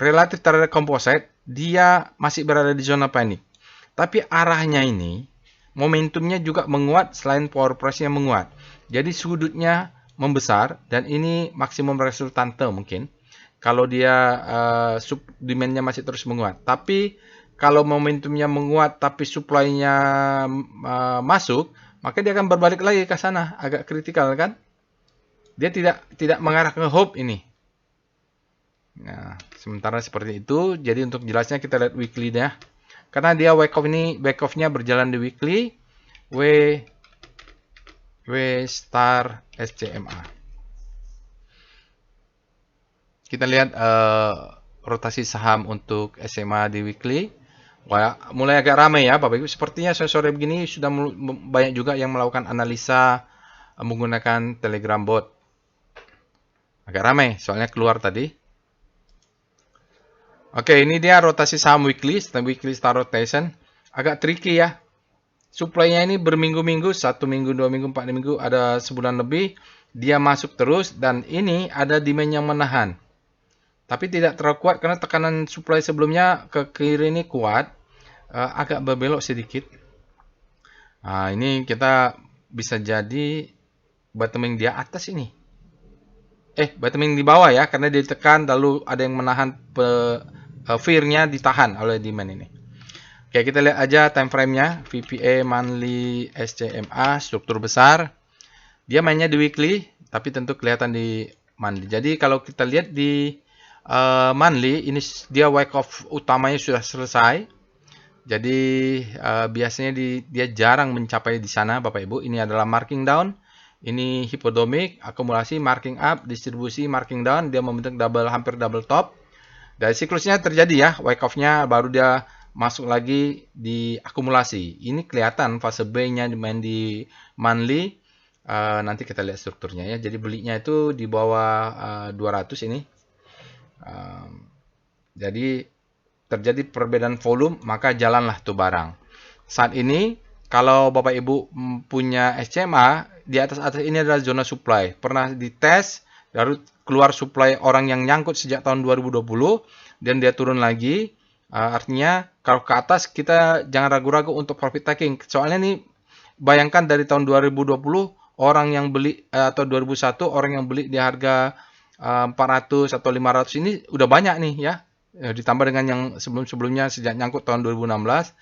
Relatif terhadap composite, dia masih berada di zona panik. Tapi arahnya ini, momentumnya juga menguat selain power price-nya menguat. Jadi sudutnya membesar dan ini maksimum resultante mungkin. Kalau dia demand-nya masih terus menguat. Tapi kalau momentumnya menguat tapi supply-nya masuk, maka dia akan berbalik lagi ke sana, agak kritikal kan? Dia tidak mengarah ke hope ini. Nah, sementara seperti itu. Jadi untuk jelasnya kita lihat weekly-nya. Karena dia back off-nya berjalan di weekly. W star SCMA. Kita lihat rotasi saham untuk SMA di weekly. Wah, mulai agak ramai ya Bapak Ibu. Sepertinya sore begini sudah banyak juga yang melakukan analisa menggunakan Telegram bot. Agak ramai soalnya keluar tadi. Oke, ini dia rotasi saham weekly star rotation. Agak tricky ya. Supply-nya ini berminggu-minggu, 1 minggu, 2 minggu, 4 minggu, ada sebulan lebih. Dia masuk terus dan ini ada demand yang menahan. Tapi tidak terlalu kuat karena tekanan supply sebelumnya ke kiri ini kuat. Agak berbelok sedikit. Nah, ini kita bisa jadi bottoming di atas ini. Bottoming di bawah ya, karena ditekan lalu ada yang menahan fear-nya ditahan oleh demand ini. Oke, kita lihat aja time frame-nya. VPA monthly SCMA struktur besar. Dia mainnya di weekly, tapi tentu kelihatan di monthly. Jadi kalau kita lihat di monthly, ini dia wake off utamanya sudah selesai. Jadi biasanya dia jarang mencapai di sana, Bapak Ibu. Ini adalah marking down. Ini hipodomik, akumulasi, marking up, distribusi, marking down. Dia membentuk hampir double top. Dari siklusnya terjadi ya, wake off-nya baru dia masuk lagi di akumulasi. Ini kelihatan fase B-nya main di monthly. Nanti kita lihat strukturnya ya. Jadi belinya itu di bawah 200 ini. Jadi terjadi perbedaan volume, maka jalanlah tuh barang. Saat ini, kalau Bapak Ibu punya SCMA, di atas ini adalah zona supply. Pernah dites, lalu keluar supply orang yang nyangkut sejak tahun 2020 dan dia turun lagi. Artinya kalau ke atas kita jangan ragu-ragu untuk profit taking. Soalnya nih bayangkan dari tahun 2020 orang yang beli atau 2001 orang yang beli di harga 400 atau 500 ini udah banyak nih ya. Ditambah dengan yang sebelum-sebelumnya sejak nyangkut tahun 2016.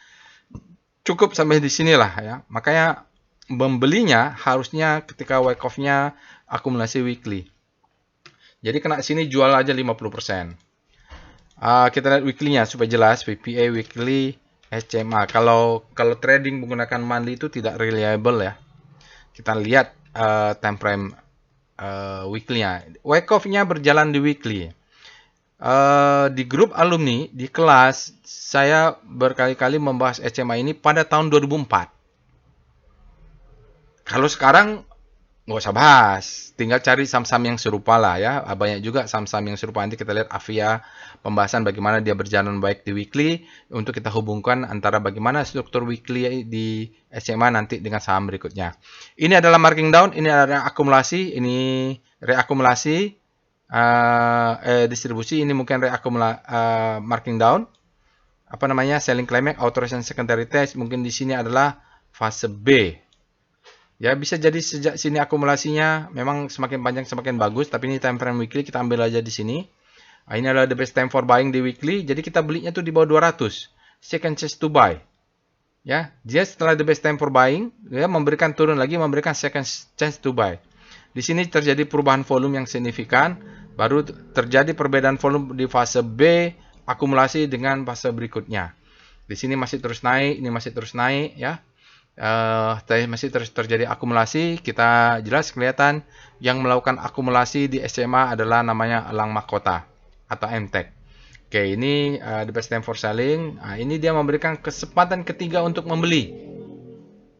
Cukup sampai di sinilah ya. Makanya membelinya harusnya ketika wake off-nya akumulasi weekly. Jadi kena sini jual aja 50%. Kita lihat weekly-nya supaya jelas. VPA weekly SCMA. Kalau trading menggunakan monthly itu tidak reliable ya. Kita lihat time frame weekly-nya. Wake off-nya berjalan di weekly. Di grup alumni di kelas saya berkali-kali membahas SCMA ini pada tahun 2004. Kalau sekarang nggak usah bahas, tinggal cari saham-saham yang serupa lah ya. Banyak juga saham-saham yang serupa. Nanti kita lihat Avia, pembahasan bagaimana dia berjalan baik di weekly untuk kita hubungkan antara bagaimana struktur weekly di SCMA nanti dengan saham berikutnya. Ini adalah marking down, ini adalah akumulasi, ini reakumulasi, distribusi, ini mungkin marking down. Apa namanya? Selling climax, authorization secondary test, mungkin di sini adalah fase B. Ya, bisa jadi sejak sini akumulasinya memang semakin panjang semakin bagus, tapi ini time frame weekly kita ambil aja di sini. Ini adalah the best time for buying di weekly. Jadi kita belinya tuh di bawah 200. Second chance to buy. Ya, dia setelah the best time for buying, dia memberikan turun lagi, memberikan second chance to buy. Di sini terjadi perubahan volume yang signifikan, baru terjadi perbedaan volume di fase B, akumulasi dengan fase berikutnya. Di sini masih terus naik, ini masih terus naik ya. Masih terus terjadi akumulasi. Kita jelas kelihatan yang melakukan akumulasi di SCMA adalah namanya Elang Mahkota atau MTEK. Oke, ini the best time for selling. Ini dia memberikan kesempatan ketiga untuk membeli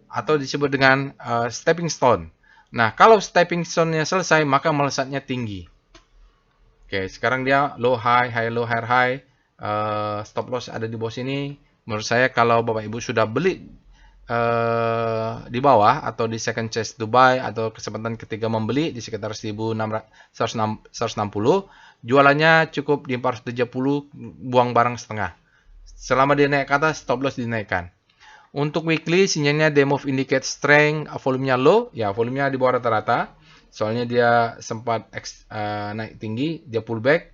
atau disebut dengan stepping stone. Nah, kalau stepping stone-nya selesai, maka melesatnya tinggi. Oke, sekarang dia low high, high low, high high. Stop loss ada di bawah sini. Menurut saya kalau Bapak Ibu sudah beli di bawah atau di second chance to buy atau kesempatan ketiga membeli di sekitar 1.160, jualannya cukup di 470, buang barang setengah. Selama dia naik ke atas, stop loss dinaikkan. Untuk weekly, sinyalnya day move indicate strength, volumenya low, ya volumenya di bawah rata-rata. Soalnya dia sempat naik tinggi, dia pullback.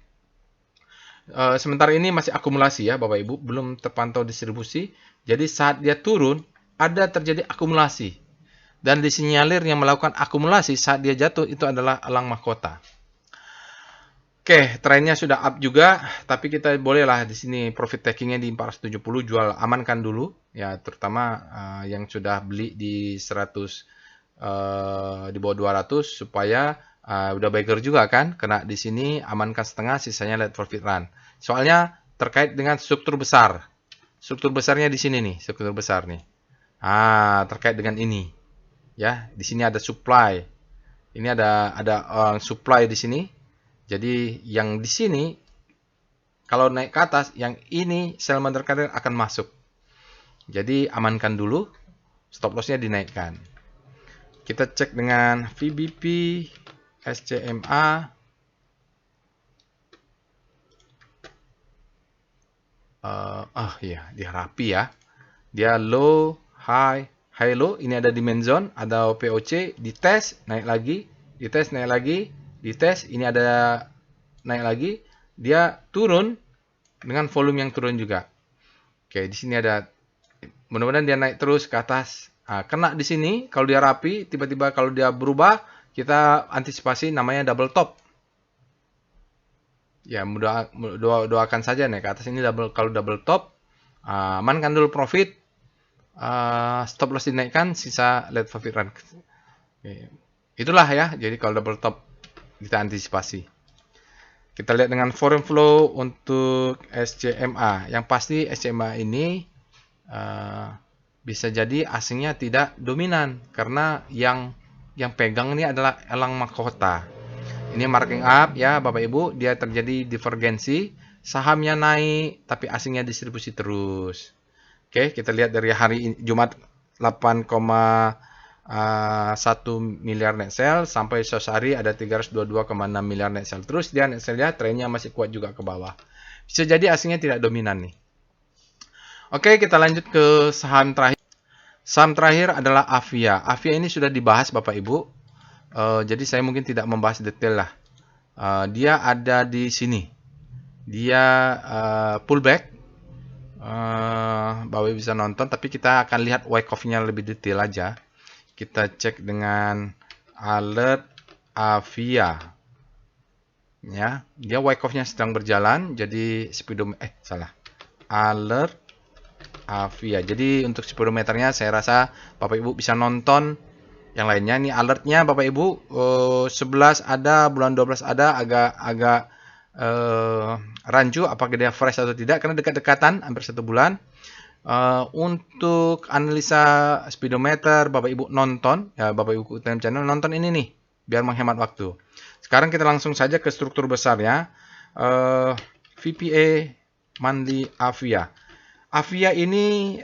Sementara ini masih akumulasi ya Bapak Ibu, belum terpantau distribusi. Jadi saat dia turun, ada terjadi akumulasi. Dan disinyalir yang melakukan akumulasi saat dia jatuh itu adalah elang mahkota. Oke, trennya sudah up juga, tapi kita bolehlah di sini profit takingnya di 470, jual amankan dulu ya, terutama yang sudah beli di 100 di bawah 200 supaya udah bagger juga kan, kena di sini amankan setengah, sisanya let profit run. Soalnya terkait dengan struktur besar. Struktur besarnya di sini nih, struktur besar nih. Terkait dengan ini. Ya, di sini ada supply. Ini ada supply di sini. Jadi yang di sini kalau naik ke atas, yang ini sell undercarrier akan masuk. Jadi amankan dulu, stop lossnya dinaikkan. Kita cek dengan VBP, SCMA. Iya, dia rapi ya. Dia low, high, high low. Ini ada demand zone, ada POC, dites, naik lagi, dites, naik lagi, dites, ini ada naik lagi, dia turun dengan volume yang turun juga. Oke, di sini ada, mudah-mudahan dia naik terus ke atas. Kena di sini, kalau dia rapi, tiba-tiba kalau dia berubah, kita antisipasi namanya double top. Ya, doakan saja naik ke atas ini kalau double top, amankan dulu profit, stop loss dinaikkan, sisa let profit run. Oke. Itulah ya, jadi kalau double top kita antisipasi. Kita lihat dengan foreign flow untuk SCMA. Yang pasti SCMA ini bisa jadi asingnya tidak dominan karena yang pegang ini adalah elang mahkota. Ini marking up ya Bapak Ibu, dia terjadi divergensi, sahamnya naik tapi asingnya distribusi terus. Oke, kita lihat dari hari Jumat 8,1 miliar net sell sampai sehari ada 322,6 miliar net sell. Terus dia net sell-nya trennya masih kuat juga ke bawah. Bisa jadi asingnya tidak dominan nih. Oke, kita lanjut ke saham terakhir. Saham terakhir adalah Avia. Avia ini sudah dibahas Bapak Ibu. Jadi saya mungkin tidak membahas detail lah. Dia ada di sini. Dia pullback. Bapak Ibu bisa nonton, tapi kita akan lihat wake off-nya lebih detail aja. Kita cek dengan alert Avia. Ya, dia wake off-nya sedang berjalan, jadi alert Avia. Jadi untuk speedometernya saya rasa Bapak Ibu bisa nonton yang lainnya. Ini alertnya Bapak Ibu 11 ada, bulan 12 ada, agak rancu apakah dia fresh atau tidak karena dekat-dekatan hampir 1 bulan. Untuk analisa speedometer Bapak Ibu nonton ya, Bapak Ibu UTM channel nonton ini nih biar menghemat waktu. Sekarang kita langsung saja ke struktur besarnya. VPA monthly Avia. Avia ini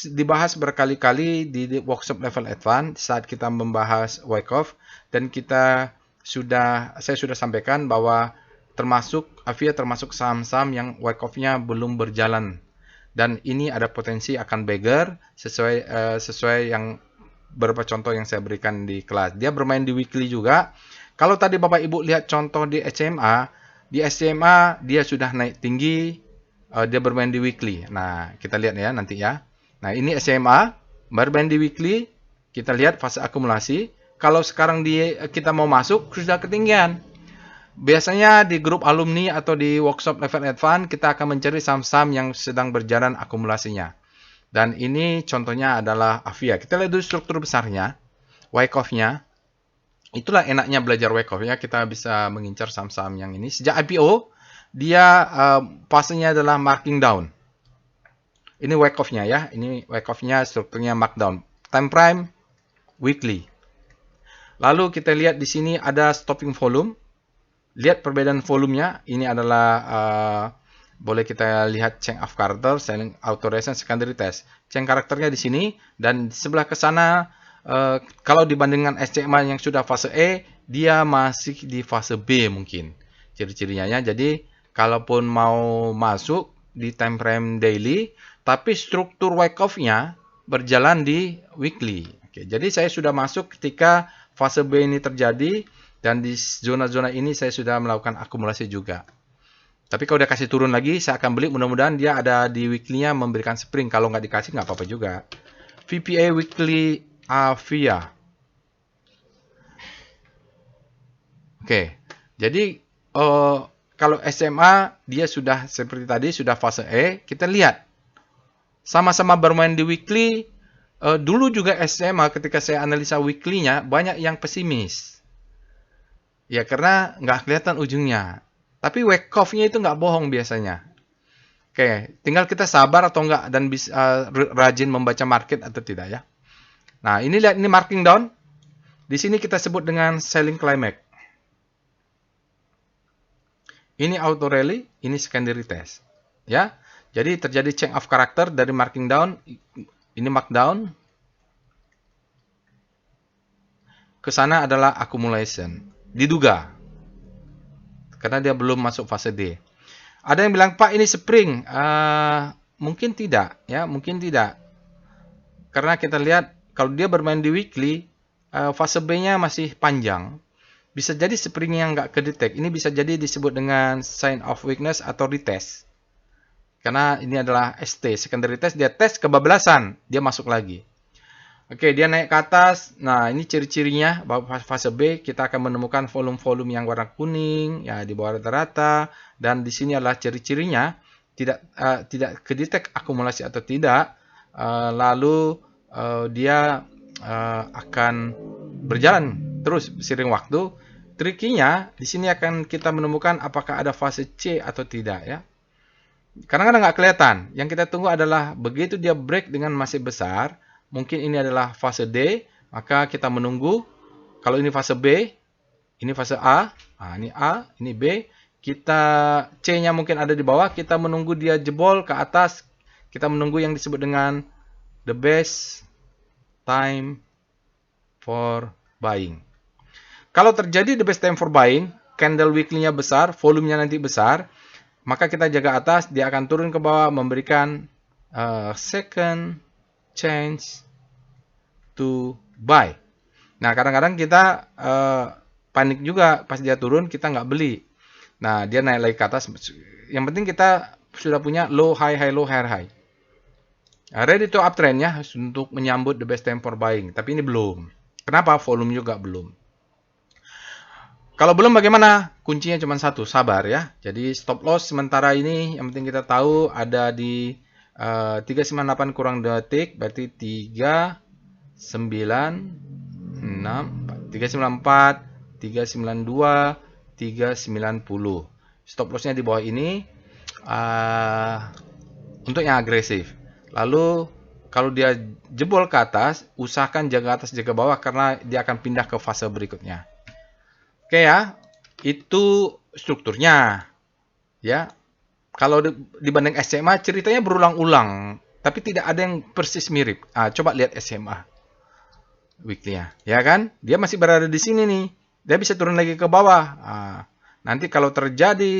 dibahas berkali-kali di workshop level advance saat kita membahas wake off, dan saya sudah sampaikan bahwa Avia termasuk saham-saham yang wake off-nya belum berjalan. Dan ini ada potensi akan bagger sesuai yang beberapa contoh yang saya berikan di kelas. Dia bermain di weekly juga. Kalau tadi Bapak Ibu lihat contoh di SCMA dia sudah naik tinggi, dia bermain di weekly. Nah, kita lihat ya nanti ya. Nah, ini SCMA bermain di weekly. Kita lihat fase akumulasi. Kalau sekarang kita mau masuk sudah ketinggian. Biasanya di grup alumni atau di workshop level advance kita akan mencari saham-saham yang sedang berjalan akumulasinya. Dan ini contohnya adalah Avia. Kita lihat dulu struktur besarnya, wake off-nya. Itulah enaknya belajar wake off ya. Kita bisa mengincar saham-saham yang ini. Sejak IPO, dia fasenya adalah marking down. Ini wake off-nya ya. Ini wake off-nya strukturnya markdown. Time frame, weekly. Lalu kita lihat di sini ada stopping volume. Lihat perbedaan volumenya. Ini adalah boleh kita lihat change of character, selling authorization, secondary test. Change karakternya di sini, dan di sebelah ke sana kalau dibandingkan SCMA yang sudah fase E, dia masih di fase B mungkin ciri-cirinya ya. Jadi kalaupun mau masuk di time frame daily, tapi struktur wake off-nya berjalan di weekly. Oke, jadi saya sudah masuk ketika fase B ini terjadi, dan di zona-zona ini saya sudah melakukan akumulasi juga. Tapi kalau dia kasih turun lagi, saya akan beli. Mudah-mudahan dia ada di weekly-nya memberikan spring. Kalau nggak dikasih, nggak apa-apa juga. VPA Weekly Avia. Oke, jadi kalau SMA dia sudah seperti tadi, sudah fase E. Kita lihat, sama-sama bermain di weekly. Dulu juga SMA ketika saya analisa weekly-nya, banyak yang pesimis. Ya, karena nggak kelihatan ujungnya. Tapi wake off-nya itu nggak bohong biasanya. Oke, tinggal kita sabar atau enggak dan bisa rajin membaca market atau tidak ya. Nah, ini lihat, ini marking down. Di sini kita sebut dengan selling climax. Ini auto rally, ini secondary test. Ya. Jadi terjadi change of character dari marking down, ini markdown. Ke sana adalah accumulation. Diduga. Karena dia belum masuk fase D. Ada yang bilang, Pak, ini spring. Mungkin tidak, ya, mungkin tidak. Karena kita lihat kalau dia bermain di weekly, fase B-nya masih panjang. Bisa jadi spring yang nggak kedetek. Ini bisa jadi disebut dengan sign of weakness atau retest. Karena ini adalah ST, secondary test. Dia tes kebablasan, dia masuk lagi. Oke, dia naik ke atas. Nah, ini ciri-cirinya bahwa fase B kita akan menemukan volume-volume yang warna kuning, ya, di bawah rata-rata. Dan di sini adalah ciri-cirinya, tidak kedetek akumulasi atau tidak. Lalu dia akan berjalan terus seiring waktu. Trikinya di sini akan kita menemukan apakah ada fase C atau tidak ya. Kadang-kadang nggak kelihatan. Yang kita tunggu adalah begitu dia break dengan masih besar. Mungkin ini adalah fase D, maka kita menunggu. Kalau ini fase B, ini fase A, nah, ini A, ini B. Kita C-nya mungkin ada di bawah, kita menunggu dia jebol ke atas. Kita menunggu yang disebut dengan the best time for buying. Kalau terjadi the best time for buying, candle weekly-nya besar, volumenya nanti besar, maka kita jaga atas, dia akan turun ke bawah memberikan second chance to buy. Nah, kadang-kadang kita panik juga pas dia turun, kita nggak beli. Nah, dia naik lagi ke atas. Yang penting kita sudah punya low, high, high, low, high, high. Ready to uptrend-nya untuk menyambut the best time for buying. Tapi ini belum. Kenapa? Volume juga belum. Kalau belum bagaimana? Kuncinya cuma satu, sabar ya. Jadi stop loss sementara ini yang penting kita tahu ada di 398 kurang 2 detik, berarti 396, 394, 392, 390. Stop lossnya di bawah ini untuk yang agresif. Lalu kalau dia jebol ke atas, usahakan jaga atas jaga bawah karena dia akan pindah ke fase berikutnya. Oke ya, itu strukturnya. Ya, kalau dibanding SMA ceritanya berulang-ulang, tapi tidak ada yang persis mirip. Coba lihat SMA weekly-nya, ya kan? Dia masih berada di sini nih. Dia bisa turun lagi ke bawah. Nanti kalau terjadi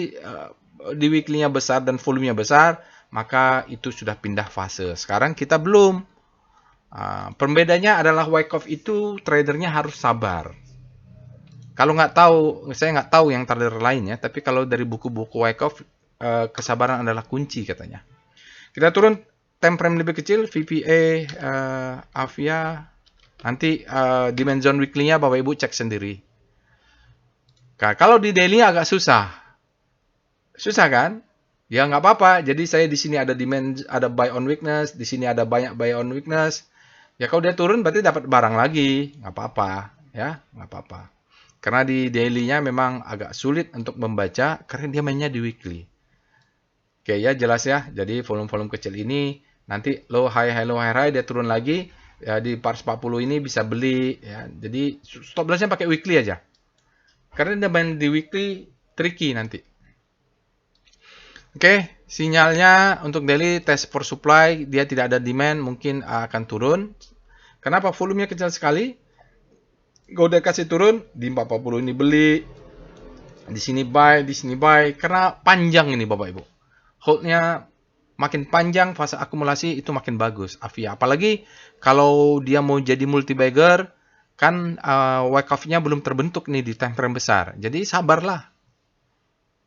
di weekly-nya besar dan volumenya besar, maka itu sudah pindah fase. Sekarang kita belum. Perbedaannya adalah wake off itu tradernya harus sabar. Kalau nggak tahu, saya nggak tahu yang trader lainnya, tapi kalau dari buku-buku wake off, kesabaran adalah kunci katanya. Kita turun time frame lebih kecil, VPA, Avia. Nanti demand zone weekly-nya Bapak Ibu cek sendiri. Nah, kalau di daily agak susah. Susah kan? Ya nggak apa-apa. Jadi saya di sini ada demand, ada buy on weakness, di sini ada banyak buy on weakness. Ya kalau dia turun berarti dapat barang lagi, nggak apa-apa, ya nggak apa-apa. Karena di daily-nya memang agak sulit untuk membaca karena dia mainnya di weekly. Oke ya, jelas ya. Jadi volume-volume kecil ini nanti low high high low high high dia turun lagi ya, di pars 40 ini bisa beli ya. Jadi stop loss-nya pakai weekly aja. Karena dia main di weekly tricky nanti. Oke, sinyalnya untuk daily test for supply, dia tidak ada demand, mungkin akan turun. Kenapa? Volumenya kecil sekali. Udah kasih turun, di 40 ini beli, di sini buy, karena panjang ini Bapak Ibu. Holdnya makin panjang, fase akumulasi itu makin bagus Avia. Apalagi kalau dia mau jadi multi bagger, kan wake off-nya belum terbentuk nih di time frame besar. Jadi sabarlah.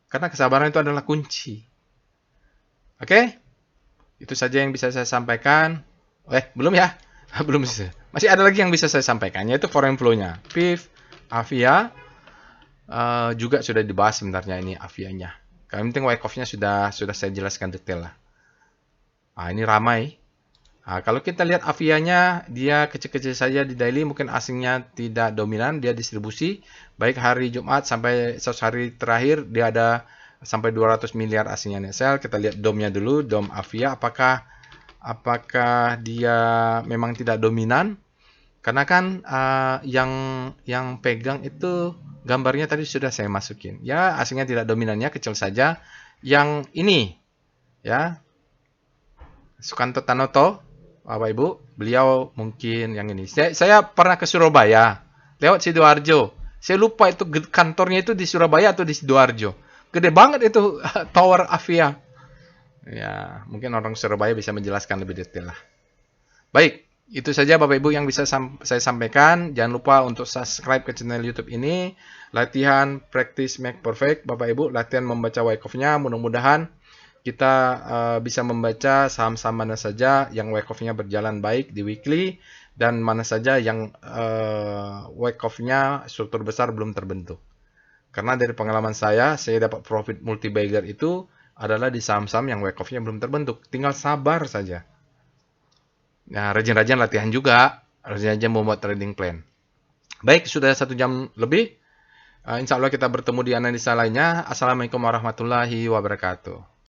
Karena kesabaran itu adalah kunci. Oke? Itu saja yang bisa saya sampaikan. Belum ya? Belum bisa. Masih ada lagi yang bisa saya sampaikan, yaitu foreign flow-nya. PIF, Avia, juga sudah dibahas sebenarnya ini Avia-nya. Yang penting wake off-nya sudah saya jelaskan detail lah. Ini ramai. Kalau kita lihat Avia-nya, dia kecil-kecil saja di daily, mungkin asingnya tidak dominan, dia distribusi. Baik hari Jumat sampai 100 hari terakhir, dia ada sampai 200 miliar asingnya net sell. Kita lihat DOM-nya dulu, DOM Avia, apakah dia memang tidak dominan? Karena kan yang pegang itu gambarnya tadi sudah saya masukin. Ya, asingnya tidak dominannya, kecil saja. Yang ini, ya, Sukanto Tanoto, Bapak Ibu, beliau mungkin yang ini. Saya pernah ke Surabaya, lewat Sidoarjo. Saya lupa itu kantornya itu di Surabaya atau di Sidoarjo. Gede banget itu Tower Avia. Ya, mungkin orang Surabaya bisa menjelaskan lebih detail lah. Baik, itu saja Bapak Ibu yang bisa saya sampaikan. Jangan lupa untuk subscribe ke channel YouTube ini. Latihan Practice Make Perfect, Bapak Ibu. Latihan membaca wake off-nya. Mudah-mudahan kita bisa membaca saham-saham mana saja yang wake off-nya berjalan baik di weekly dan mana saja yang wake off-nya struktur besar belum terbentuk. Karena dari pengalaman saya dapat profit multi bagger itu adalah di saham-saham yang wake off-nya belum terbentuk. Tinggal sabar saja. Nah, rajin-rajin latihan juga, rajin-rajin membuat trading plan. Baik, sudah 1 jam lebih. Insya Allah kita bertemu di analisa lainnya. Assalamualaikum warahmatullahi wabarakatuh.